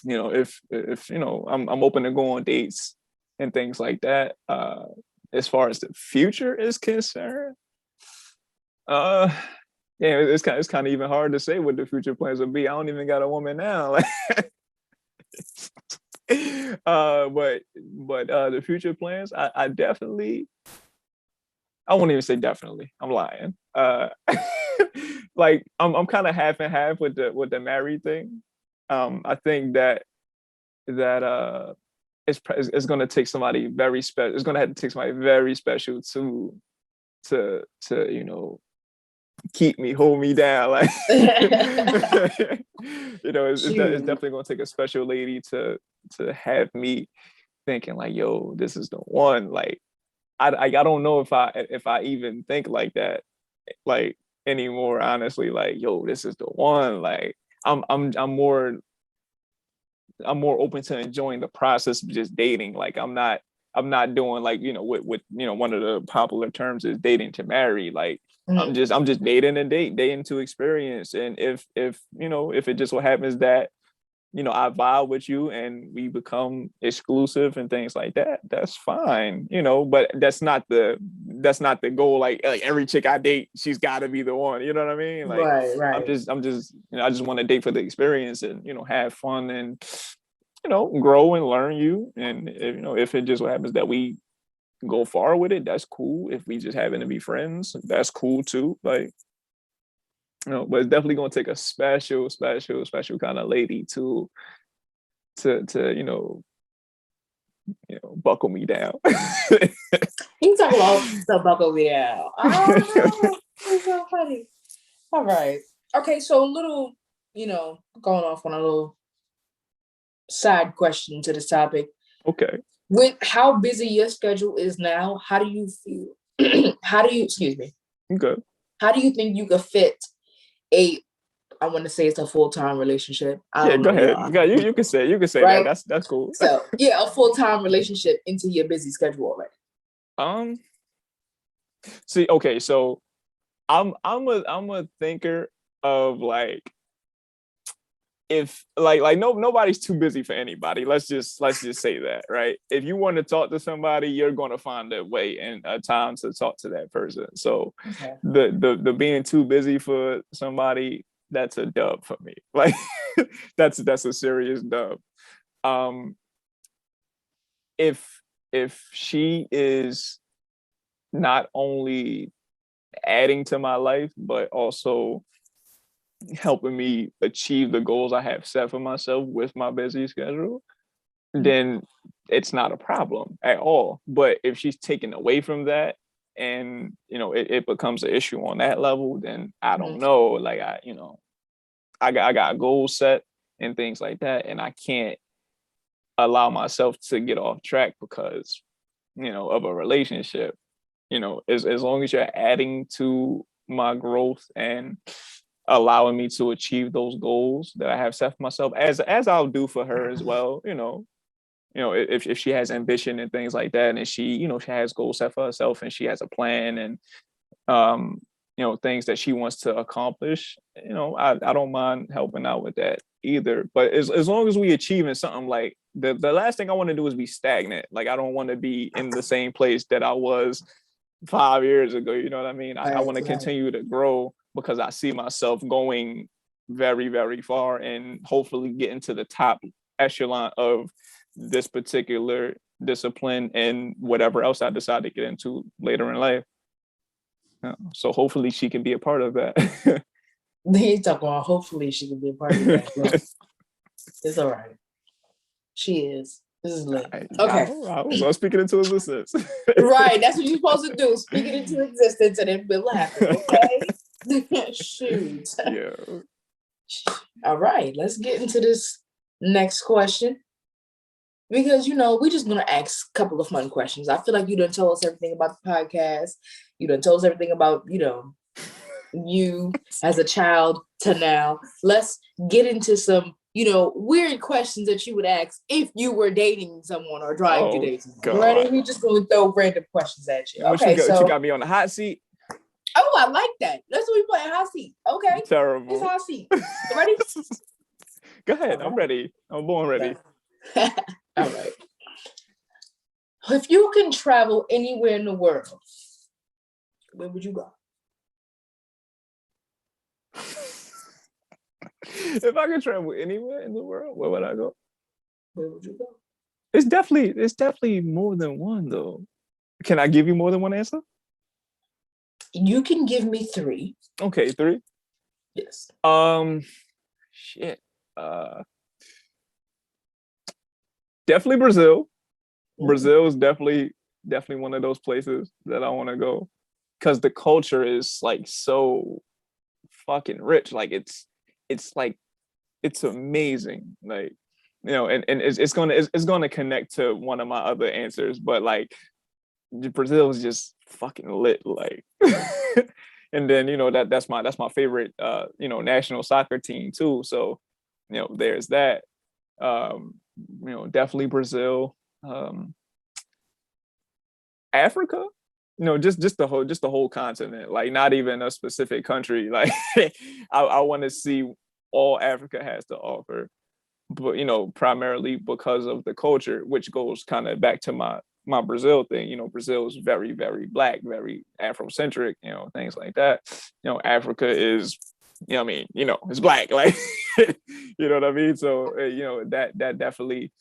Speaker 1: if I'm open to go on dates and things like that. As far as the future is concerned, it's kind of even hard to say what the future plans will be. I don't even got a woman now. But the future plans, I definitely, I won't even say definitely. I'm lying. Like I'm kind of half and half with the married thing. I think that it's going to take somebody very special. It's going to have to take somebody very special to keep me, hold me down. Like it's definitely going to take a special lady to have me thinking like, yo, this is the one. Like I don't know if I even think like that like anymore, honestly. Like, yo, this is the one. Like I'm more open to enjoying the process of just dating. Like I'm not doing like with one of the popular terms is dating to marry. Like I'm just dating to experience. And if it just so happens that I vibe with you and we become exclusive and things like that, that's fine, but that's not the goal. Like every chick I date, she's got to be the one, you know what I mean? Like right. I'm just I just want to date for the experience and have fun and grow and learn you. And if it just so happens that we go far with it, that's cool. If we just happen to be friends, that's cool too. Like but it's definitely going to take a special kind of lady to buckle me down.
Speaker 2: You talk about to buckle me down. Oh, it's so funny. All right. Okay, so a little, going off on a little side question to this topic.
Speaker 1: Okay.
Speaker 2: With how busy your schedule is now, how do you feel? Excuse me.
Speaker 1: Okay.
Speaker 2: How do you think you could fit I want to say it's a full-time relationship.
Speaker 1: Go ahead. Yeah, you can say right? That. That's cool.
Speaker 2: So yeah, a full-time relationship into your busy schedule already.
Speaker 1: See, okay, so I'm a thinker of like, if like nobody's too busy for anybody. Let's just say that, right? If you want to talk to somebody, you're going to find a way and a time to talk to that person. So okay. the being too busy for somebody, that's a dub for me. Like that's a serious dub. If she is not only adding to my life, but also helping me achieve the goals I have set for myself with my busy schedule, then it's not a problem at all. But if she's taken away from that and it becomes an issue on that level, then I don't know. Like I got goals set and things like that, and I can't allow myself to get off track because of a relationship. As long as you're adding to my growth and allowing me to achieve those goals that I have set for myself, as I'll do for her as well. If she has ambition and things like that, and she she has goals set for herself and she has a plan and things that she wants to accomplish, I don't mind helping out with that either. But as long as we achieving something, like the last thing I want to do is be stagnant. Like I don't want to be in the same place that I was 5 years ago. You know what I mean? I want to continue to grow because I see myself going very, very far and hopefully getting to the top echelon of this particular discipline and whatever else I decide to get into later in life. So hopefully she can be a part of that.
Speaker 2: He's talking about hopefully she can be a part of that. It's all right. She is. This is lit. Okay.
Speaker 1: I was speaking into existence.
Speaker 2: Right. That's what you're supposed to do. Speak it into existence and it will happen. Okay. Shoot.
Speaker 1: Yeah.
Speaker 2: All right. Let's get into this next question. Because, we're just going to ask a couple of fun questions. I feel like you done told us everything about the podcast. You done told us everything about, you as a child to now. Let's get into some, weird questions that you would ask if you were dating someone or trying to date someone. Right? We're just going to throw random questions at you. Okay,
Speaker 1: so you got me on the hot seat.
Speaker 2: Oh, I like that. That's what we play, hot seat. Okay.
Speaker 1: Terrible.
Speaker 2: It's hot seat. You ready?
Speaker 1: Go ahead. I'm ready. I'm born ready.
Speaker 2: All right. If you can travel anywhere in the world, where would you go?
Speaker 1: If I could travel anywhere in the world, where would I go?
Speaker 2: Where would you go?
Speaker 1: It's definitely more than one though. Can I give you more than one answer?
Speaker 2: You can give me 3.
Speaker 1: Okay, 3.
Speaker 2: Yes.
Speaker 1: Shit. Definitely Brazil. Mm-hmm. Brazil is definitely one of those places that I want to go because the culture is like so fucking rich. Like it's amazing. Like, and it's gonna connect to one of my other answers, but like Brazil is just fucking lit. Like, and then that's my favorite national soccer team too. So there's that. Definitely Brazil, Africa, just the whole continent, like not even a specific country. Like I want to see all Africa has to offer, but primarily because of the culture, which goes kind of back to my Brazil thing. Brazil is very, very Black, very Afrocentric, things like that. Africa is, it's Black, like, you know what I mean? So, that definitely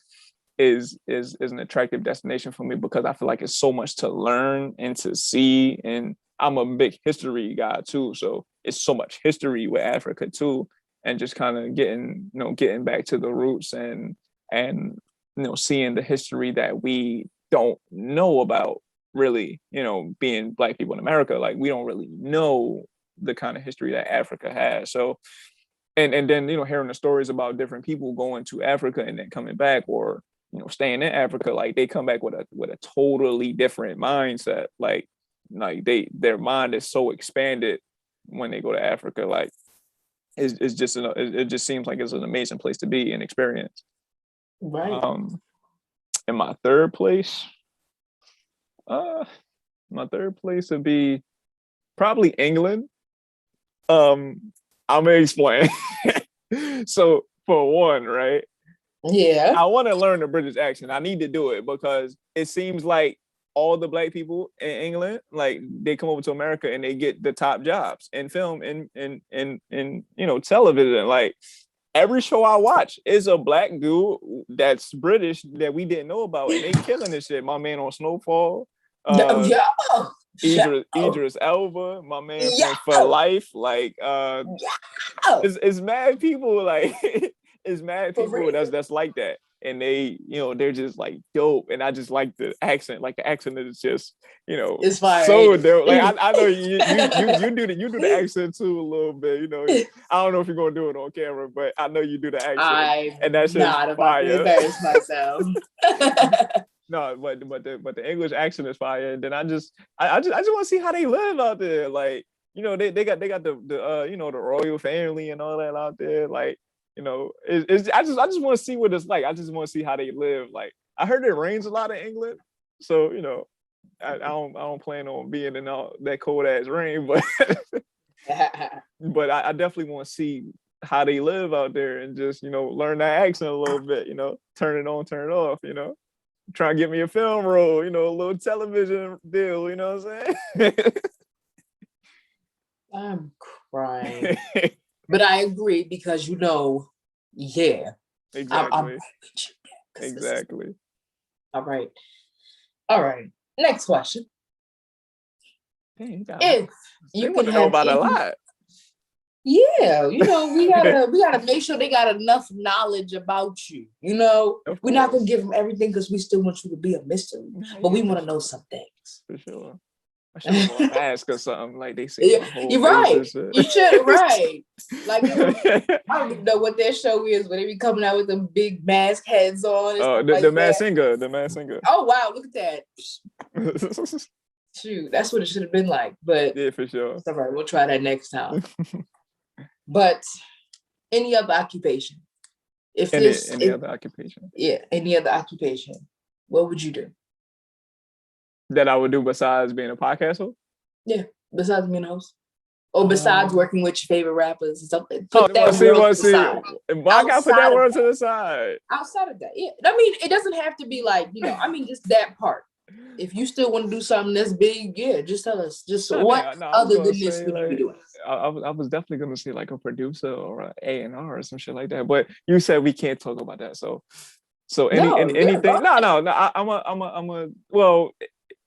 Speaker 1: is an attractive destination for me because I feel like it's so much to learn and to see. And I'm a big history guy too. So it's so much history with Africa too. And just kind of getting back to the roots and seeing the history that we don't know about really, being Black people in America. Like we don't really know the kind of history that Africa has. So, and then, hearing the stories about different people going to Africa and then coming back or, staying in Africa, like they come back with a totally different mindset. Like their mind is so expanded when they go to Africa. Like it just seems like it's an amazing place to be and experience.
Speaker 2: Right.
Speaker 1: And my third place would be probably England. I'm gonna explain. So for one, right?
Speaker 2: Yeah.
Speaker 1: I want to learn the British accent. I need to do it because it seems like all the Black people in England, like they come over to America and they get the top jobs in film and television. Like every show I watch is a Black dude that's British that we didn't know about, and they killing this shit. My man on Snowfall. Idris Elba, my man from For Life. Like it's mad people like it's mad people that's like that. And they, they're just like dope. And I just like the accent. Like the accent is just,
Speaker 2: it's fire.
Speaker 1: So dope. Like I know you do the accent too a little bit, I don't know if you're gonna do it on camera, but I know you do the accent. And that's just fire.
Speaker 2: About to embarrass myself.
Speaker 1: No, but the English accent is fire. And then I just want to see how they live out there. Like, they got the the royal family and all that out there. Like, I just want to see what it's like. I just want to see how they live. Like, I heard it rains a lot in England, so I don't plan on being in all that cold ass rain, but but I definitely want to see how they live out there and just, learn that accent a little bit, turn it on, turn it off, try and get me a film role, a little television deal, you know what I'm saying?
Speaker 2: I'm crying. But I agree because yeah.
Speaker 1: Exactly.
Speaker 2: Exactly. All right. Next question.
Speaker 1: Dang,
Speaker 2: if you
Speaker 1: want to know about a lot.
Speaker 2: Yeah, we gotta make sure they got enough knowledge about you. We're not gonna give them everything because we still want you to be a mystery, but we want to know some things.
Speaker 1: For sure. I should have worn a mask or something like they say.
Speaker 2: You're right. You should, right? Like I don't even know what their show is, but they be coming out with them big mask heads on.
Speaker 1: Oh, the Masked Singer. The Masked Singer.
Speaker 2: Oh wow, look at that. Shoot, that's what it should have been like. But
Speaker 1: yeah, for sure.
Speaker 2: All right, we'll try that next time. But any other occupation?
Speaker 1: Any other occupation?
Speaker 2: Yeah, any other occupation. What would you do?
Speaker 1: That I would do besides being a podcast host?
Speaker 2: Yeah, besides being a host. Or besides working with your favorite rappers or something.
Speaker 1: I gotta put that world to the side.
Speaker 2: Outside of that, yeah. I mean, it doesn't have to be like, just that part. If you still want to do something that's big, yeah, just tell us. Other than this would you be doing?
Speaker 1: I was definitely gonna say like a producer or an A&R or some shit like that. But you said we can't talk about that. So anything? No. Well,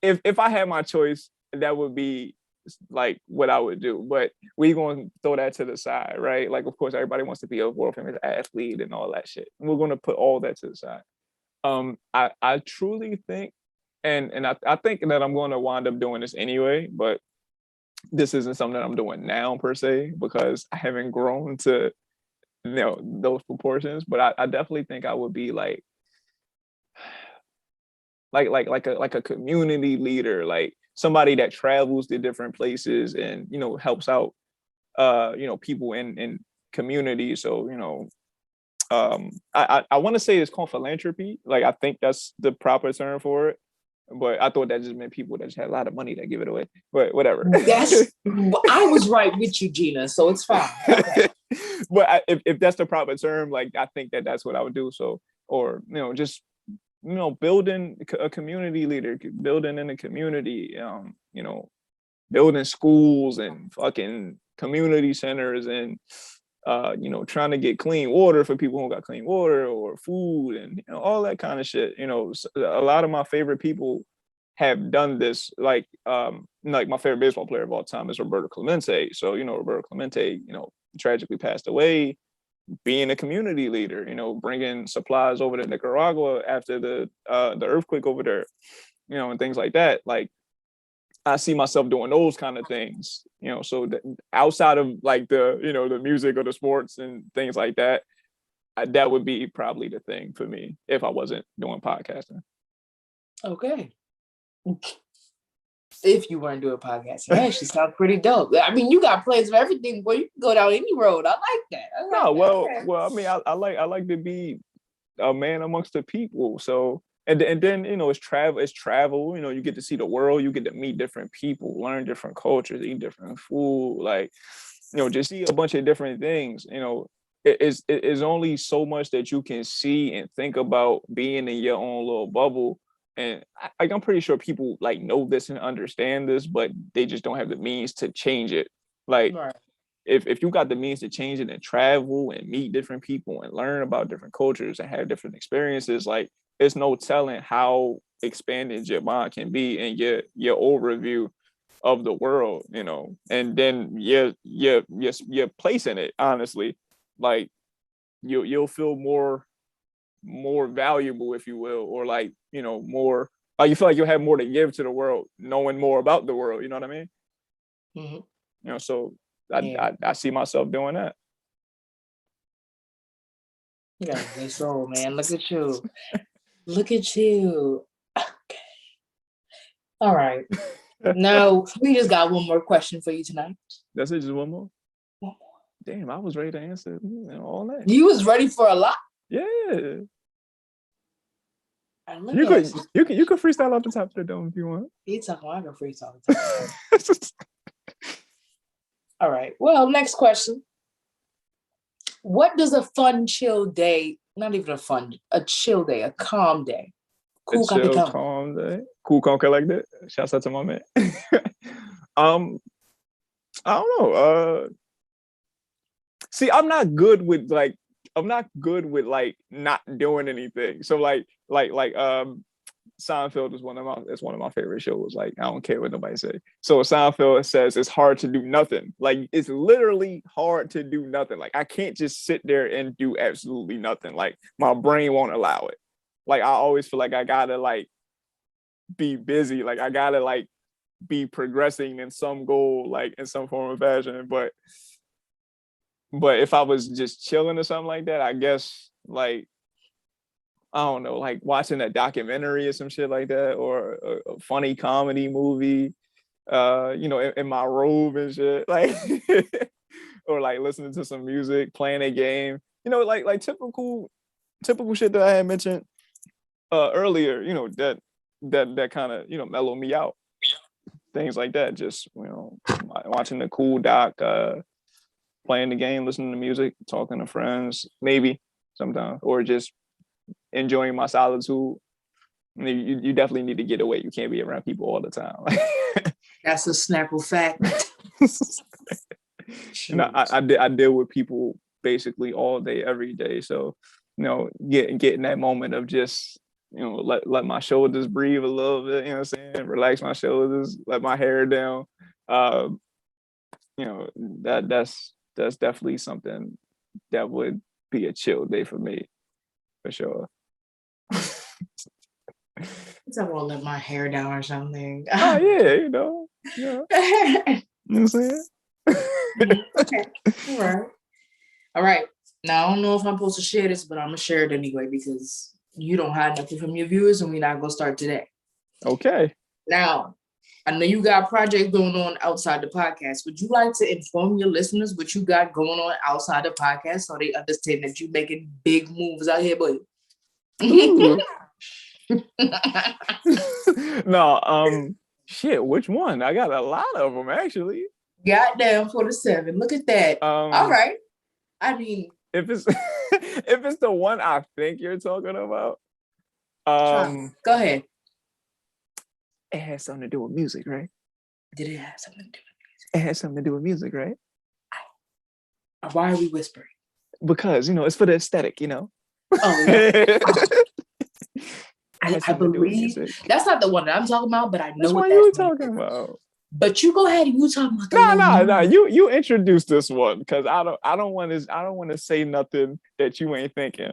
Speaker 1: if I had my choice, that would be like what I would do. But we gonna throw that to the side, right? Like, of course, everybody wants to be a world famous athlete and all that shit. We're gonna put all that to the side. I truly think. And I think that I'm going to wind up doing this anyway, but this isn't something that I'm doing now per se because I haven't grown to those proportions. But I definitely think I would be like a community leader, like somebody that travels to different places and helps out people in communities. So I want to say it's called philanthropy. Like I think that's the proper term for it. But I thought that just meant people that just had a lot of money that give it away. But whatever.
Speaker 2: I was right with you, Gina, so it's fine. Okay.
Speaker 1: But if that's the proper term, like I think that's what I would do. So, or just building a community leader, building in the community, building schools and fucking community centers and trying to get clean water for people who got clean water or food and all that kind of shit. A lot of my favorite people have done this. Like my favorite baseball player of all time is Roberto Clemente. So Roberto Clemente, tragically passed away, being a community leader. Bringing supplies over to Nicaragua after the earthquake over there, and things like that. Like I see myself doing those kind of things, so outside of like the music or the sports and things like that, that would be probably the thing for me if I wasn't doing podcasting.
Speaker 2: Okay. If you weren't doing podcasting, that actually sounds pretty dope. I mean, you got plans for everything where you can go down any road. I like that.
Speaker 1: Well, I mean, I like to be a man amongst the people. So. And then it's travel. You get to see the world. You get to meet different people, learn different cultures, eat different food. Like, just see a bunch of different things. It is only so much that you can see and think about being in your own little bubble. And I'm pretty sure people like know this and understand this, but they just don't have the means to change it. Like, right. If you got the means to change it and travel and meet different people and learn about different cultures and have different experiences, like. It's no telling how expanded your mind can be and your overview of the world, and then your place in it. Honestly, like you'll feel more valuable, if you will, or like more like you feel like you'll have more to give to the world, knowing more about the world. You know what I mean? Mm-hmm. So I see myself doing that.
Speaker 2: You got a good soul, man. Look at you. Look at you. Okay. All right. Now, we just got one more question for you tonight.
Speaker 1: That's it? Just one more? One more. Damn, I was ready to answer all that.
Speaker 2: You was ready for a lot.
Speaker 1: Yeah. You could freestyle off the top of the dome if you want.
Speaker 2: You talking? I can freestyle all the time. All right. Well, next question. What does a fun, chill day? Not even a chill day, a calm day.
Speaker 1: Cool, calm day. Cool, calm, like that. Shouts out to my man. I don't know. See, I'm not good with not doing anything. So Seinfeld is one of my favorite shows. Like, I don't care what nobody say. So Seinfeld says it's hard to do nothing. Like, it's literally hard to do nothing. Like, I can't just sit there and do absolutely nothing. Like, my brain won't allow it. Like, I always feel like I gotta like be busy. Like, I gotta like be progressing in some goal, like in some form of fashion. But if I was just chilling or something like that, I guess like, I don't know, like watching a documentary or some shit like that, or a funny comedy movie, in my robe and shit, like, or like listening to some music, playing a game, like typical shit that I had mentioned earlier, that kind of, mellow me out. Things like that, just, watching a cool doc, playing the game, listening to music, talking to friends, maybe sometimes, or just enjoying my solitude. You definitely need to get away. You can't be around people all the time.
Speaker 2: That's a Snapple fact.
Speaker 1: I deal with people basically all day, every day. So, getting that moment of just, let my shoulders breathe a little bit, you know what I'm saying? Relax my shoulders, let my hair down. That's definitely something that would be a chill day for me, for sure.
Speaker 2: I won't let my hair down or something.
Speaker 1: Oh yeah, You know what I'm saying?
Speaker 2: Okay. All right. Now I don't know if I'm supposed to share this, but I'm gonna share it anyway because you don't hide nothing from your viewers, and we're not gonna start today.
Speaker 1: Okay.
Speaker 2: Now, I know you got projects going on outside the podcast. Would you like to inform your listeners what you got going on outside the podcast so they understand that you're making big moves out here, boy?
Speaker 1: No, shit, which one? I got a lot of them, actually.
Speaker 2: Goddamn, 47. Look at that. All right. I mean,
Speaker 1: if it's if it's the one I think you're talking about,
Speaker 2: go ahead.
Speaker 1: It has something to do with music, right?
Speaker 2: Did it have something to do with music?
Speaker 1: It has something to do with music, right?
Speaker 2: Why are we whispering?
Speaker 1: Because, it's for the aesthetic, Oh,
Speaker 2: yeah. I believe that's not the one that I'm talking about, but I know what
Speaker 1: you're talking about.
Speaker 2: But you go ahead and you talking about
Speaker 1: No. You introduce this one because I don't want to say nothing that you ain't thinking.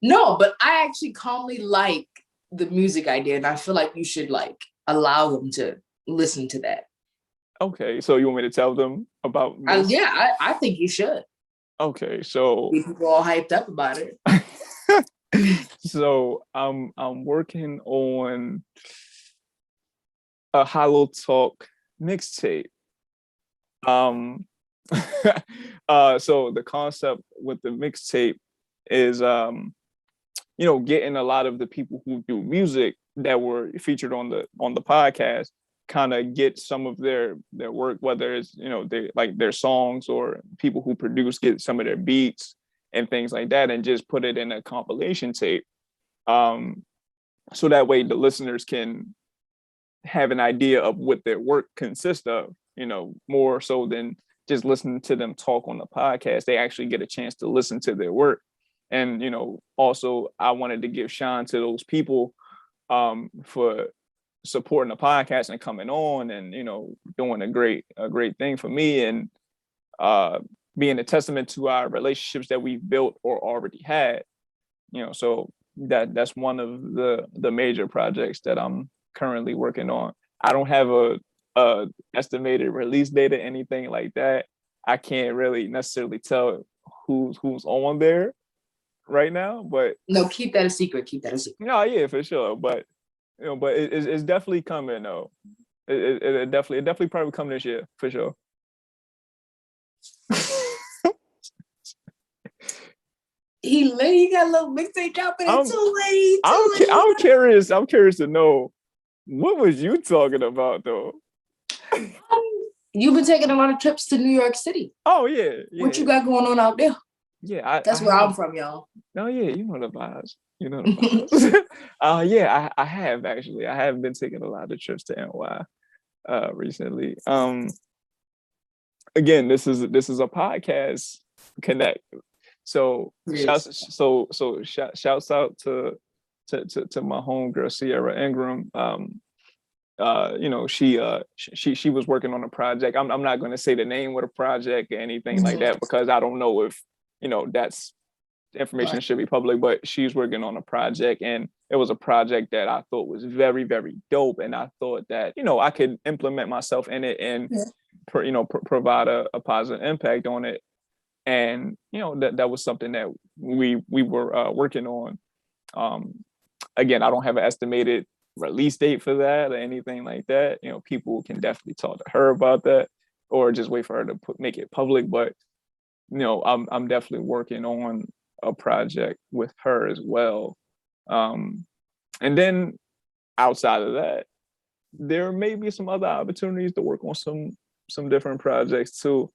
Speaker 2: No, but I actually calmly like the music idea, and I feel like you should like allow them to listen to that.
Speaker 1: Okay, so you want me to tell them about this?
Speaker 2: Yeah, I think you should.
Speaker 1: Okay, so
Speaker 2: people all hyped up about it.
Speaker 1: So I'm working on a HolloTalk Mixtape. So the concept with the mixtape is getting a lot of the people who do music that were featured on the podcast kind of get some of their work, whether it's they like their songs, or people who produce get some of their beats and things like that, and just put it in a compilation tape, so that way the listeners can have an idea of what their work consists of, more so than just listening to them talk on the podcast. They actually get a chance to listen to their work. And also I wanted to give shine to those people for supporting the podcast and coming on and doing a great thing for me, and being a testament to our relationships that we've built or already had. So that's one of the major projects that I'm currently working on. I don't have a estimated release date or anything like that. I can't really necessarily tell who's on there right now, but
Speaker 2: no, keep that a secret.
Speaker 1: No, yeah, for sure. But but it's definitely coming though. It definitely probably come this year for sure.
Speaker 2: He literally got a little mixtape dropping in 2 ways.
Speaker 1: I'm curious. I'm curious to know, what was you talking about though?
Speaker 2: You've been taking a lot of trips to New York City.
Speaker 1: Oh yeah.
Speaker 2: What you got going on out there?
Speaker 1: Yeah,
Speaker 2: that's where I'm from, y'all.
Speaker 1: Oh yeah, you know the vibes. Yeah, I have actually. I have been taking a lot of trips to NY recently. Again, this is a podcast connect. So shouts out to my homegirl Sierra Ingram. She was working on a project. I'm not going to say the name of the project or anything like that, because I don't know if that's information should be public, but she's working on a project, and it was a project that I thought was very, very dope, and I thought that I could implement myself in it and provide a positive impact on it. And that was something that we were working on. Again, I don't have an estimated release date for that or anything like that. People can definitely talk to her about that, or just wait for her to make it public. But I'm definitely working on a project with her as well. And then outside of that, there may be some other opportunities to work on some different projects too.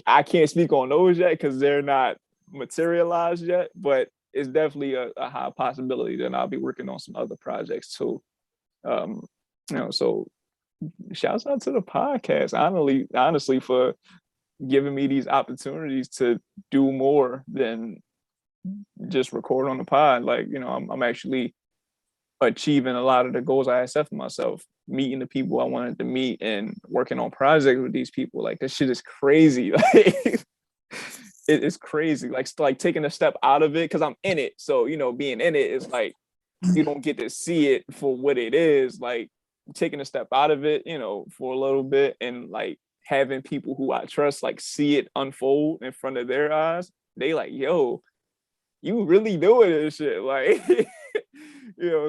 Speaker 1: I can't speak on those yet because they're not materialized yet, but it's definitely a high possibility that I'll be working on some other projects too. So shouts out to the podcast, honestly, for giving me these opportunities to do more than just record on the pod. Like, I'm actually achieving a lot of the goals I had set for myself, meeting the people I wanted to meet and working on projects with these people. Like, this shit is crazy. Like, it's crazy. Like taking a step out of it, because I'm in it. So, being in it is like, you don't get to see it for what it is. Like, taking a step out of it, for a little bit, and like having people who I trust, like, see it unfold in front of their eyes. They like, yo, you really doing this shit. Like,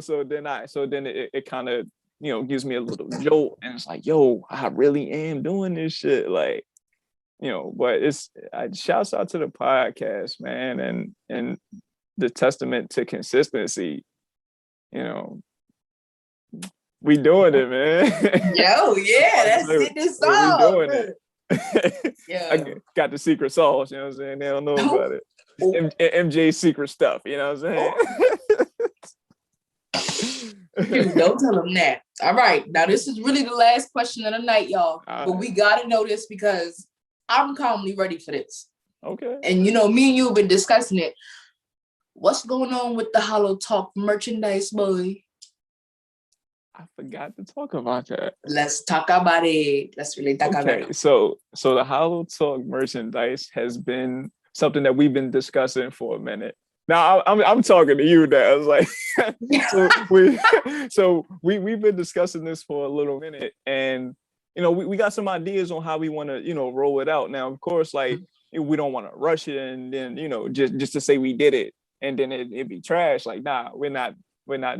Speaker 1: so then it kind of, gives me a little jolt, and it's like, yo, I really am doing this shit. Like, but shouts out to the podcast, man, and the testament to consistency. We doing it, man.
Speaker 2: Yo, yeah, that's it. This song. We doing it.
Speaker 1: Yeah. I got the secret sauce, you know what I'm saying? They don't know about it. MJ's secret stuff, you know what I'm saying?
Speaker 2: Dude, don't tell them that. All right, now this is really the last question of the night, y'all. But we gotta know this because I'm calmly ready for this.
Speaker 1: Okay.
Speaker 2: And me and you have been discussing it. What's going on with the HolloTalk merchandise, boy?
Speaker 1: I forgot to talk about that.
Speaker 2: Let's talk about it. Let's really talk about it.
Speaker 1: So the HolloTalk merchandise has been something that we've been discussing for a minute. Now I'm talking to you. That I was like, we've been discussing this for a little minute, and we got some ideas on how we want to roll it out. Now, of course, like, we don't want to rush it, and then just to say we did it and then it'd be trash. Like, nah, we're not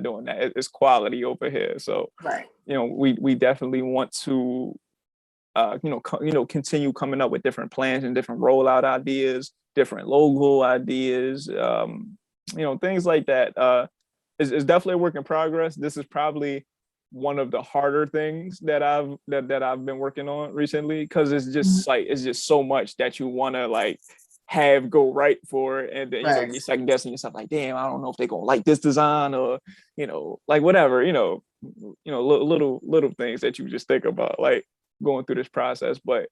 Speaker 1: doing that. It's quality over here. So,
Speaker 2: right.
Speaker 1: We definitely want to, continue coming up with different plans and different rollout ideas, different logo ideas, things like that. It's definitely a work in progress. This is probably one of the harder things that I've been working on recently, because it's just it's just so much that you want to like have go right for it, and then you're second guessing yourself, like, damn, I don't know if they're gonna like this design, or like whatever, little things that you just think about, like, going through this process. But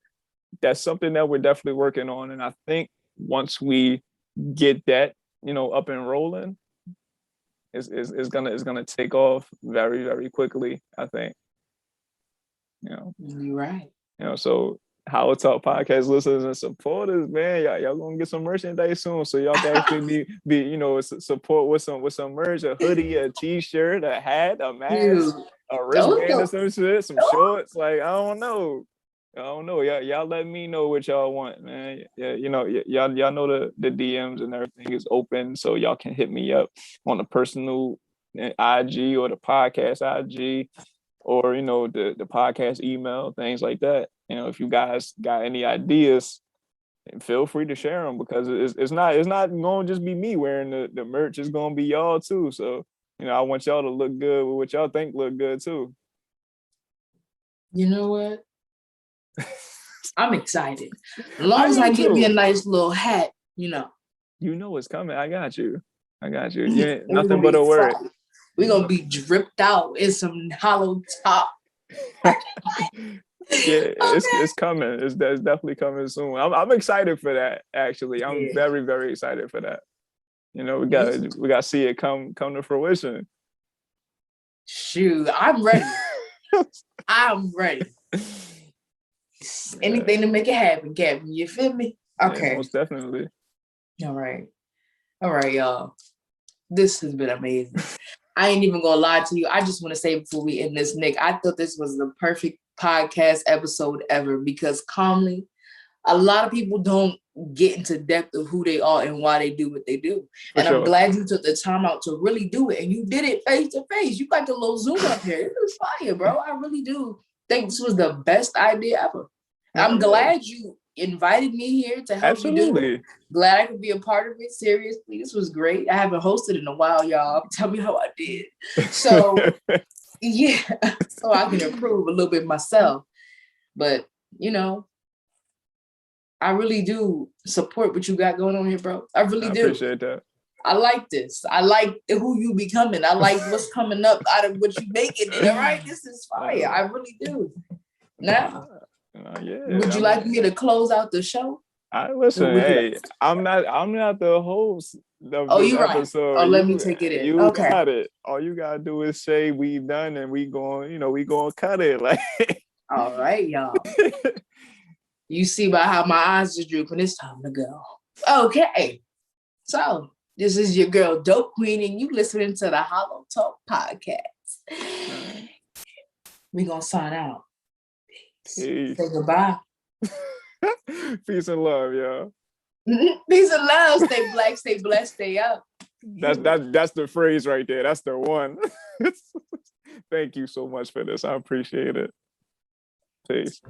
Speaker 1: that's something that we're definitely working on, and I think once we get that up and rolling, it's gonna take off very, very quickly, I think.
Speaker 2: You're right.
Speaker 1: So HolloTalk Podcast listeners and supporters, man, y'all gonna get some merchandise soon, so y'all can actually be support with some merch, a hoodie, a t-shirt, a hat, a mask, a wristband or some shit, some shorts. Like, I don't know. Y'all let me know what y'all want, man. Yeah, y'all know the DMs and everything is open, so y'all can hit me up on the personal IG or the podcast IG, or the podcast email, things like that. If you guys got any ideas, And feel free to share them because it's not going to just be me wearing the merch. It's going to be y'all too. So, I want y'all to look good with what y'all think look good too.
Speaker 2: You know what? I'm excited. As long as I give you a nice little hat,
Speaker 1: You know what's coming. I got you. You ain't nothing but a word.
Speaker 2: We're going to be dripped out in some HolloTalk.
Speaker 1: Yeah, it's coming. It's definitely coming soon. I'm excited for that. Actually, I'm very, very excited for that. We got to see it come to fruition.
Speaker 2: Shoot, I'm ready. I'm ready. Anything to make it happen, Captain. You feel me? Okay.
Speaker 1: Yeah, most definitely.
Speaker 2: All right, y'all. This has been amazing. I ain't even gonna lie to you. I just want to say before we end this, Nick, I thought this was the perfect podcast episode ever because calmly, a lot of people don't get into depth of who they are and why they do what they do. And I'm glad you took the time out to really do it. And you did it face to face. You got the little zoom up here. It was fire, bro. I really do think this was the best idea ever. I'm glad you invited me here to help you do it. Glad I could be a part of it. Seriously, this was great. I haven't hosted in a while, y'all. Tell me how I did. So, yeah, so I can improve a little bit myself. But, I really do support what you got going on here, bro. I really do.
Speaker 1: Appreciate that.
Speaker 2: I like this. I like who you becoming. I like what's coming up out of what you making. All right, this is fire. I really do. Now, would you like me to close out the show?
Speaker 1: Listen, hey, I'm not the host of this episode.
Speaker 2: Right. Oh, let me take it in.
Speaker 1: You got it. All you gotta do is say we done and we going to cut it. Like,
Speaker 2: all right, y'all. You see by how my eyes are drooping, it's time to go. Okay. So this is your girl, DopeQueen, and you listening to the HolloTalk Podcast. We're gonna sign out. Peace. Say goodbye.
Speaker 1: Peace and love, y'all.
Speaker 2: Peace and love. Stay black, stay blessed, stay up.
Speaker 1: That's the phrase right there. That's the one. Thank you so much for this. I appreciate it. Peace.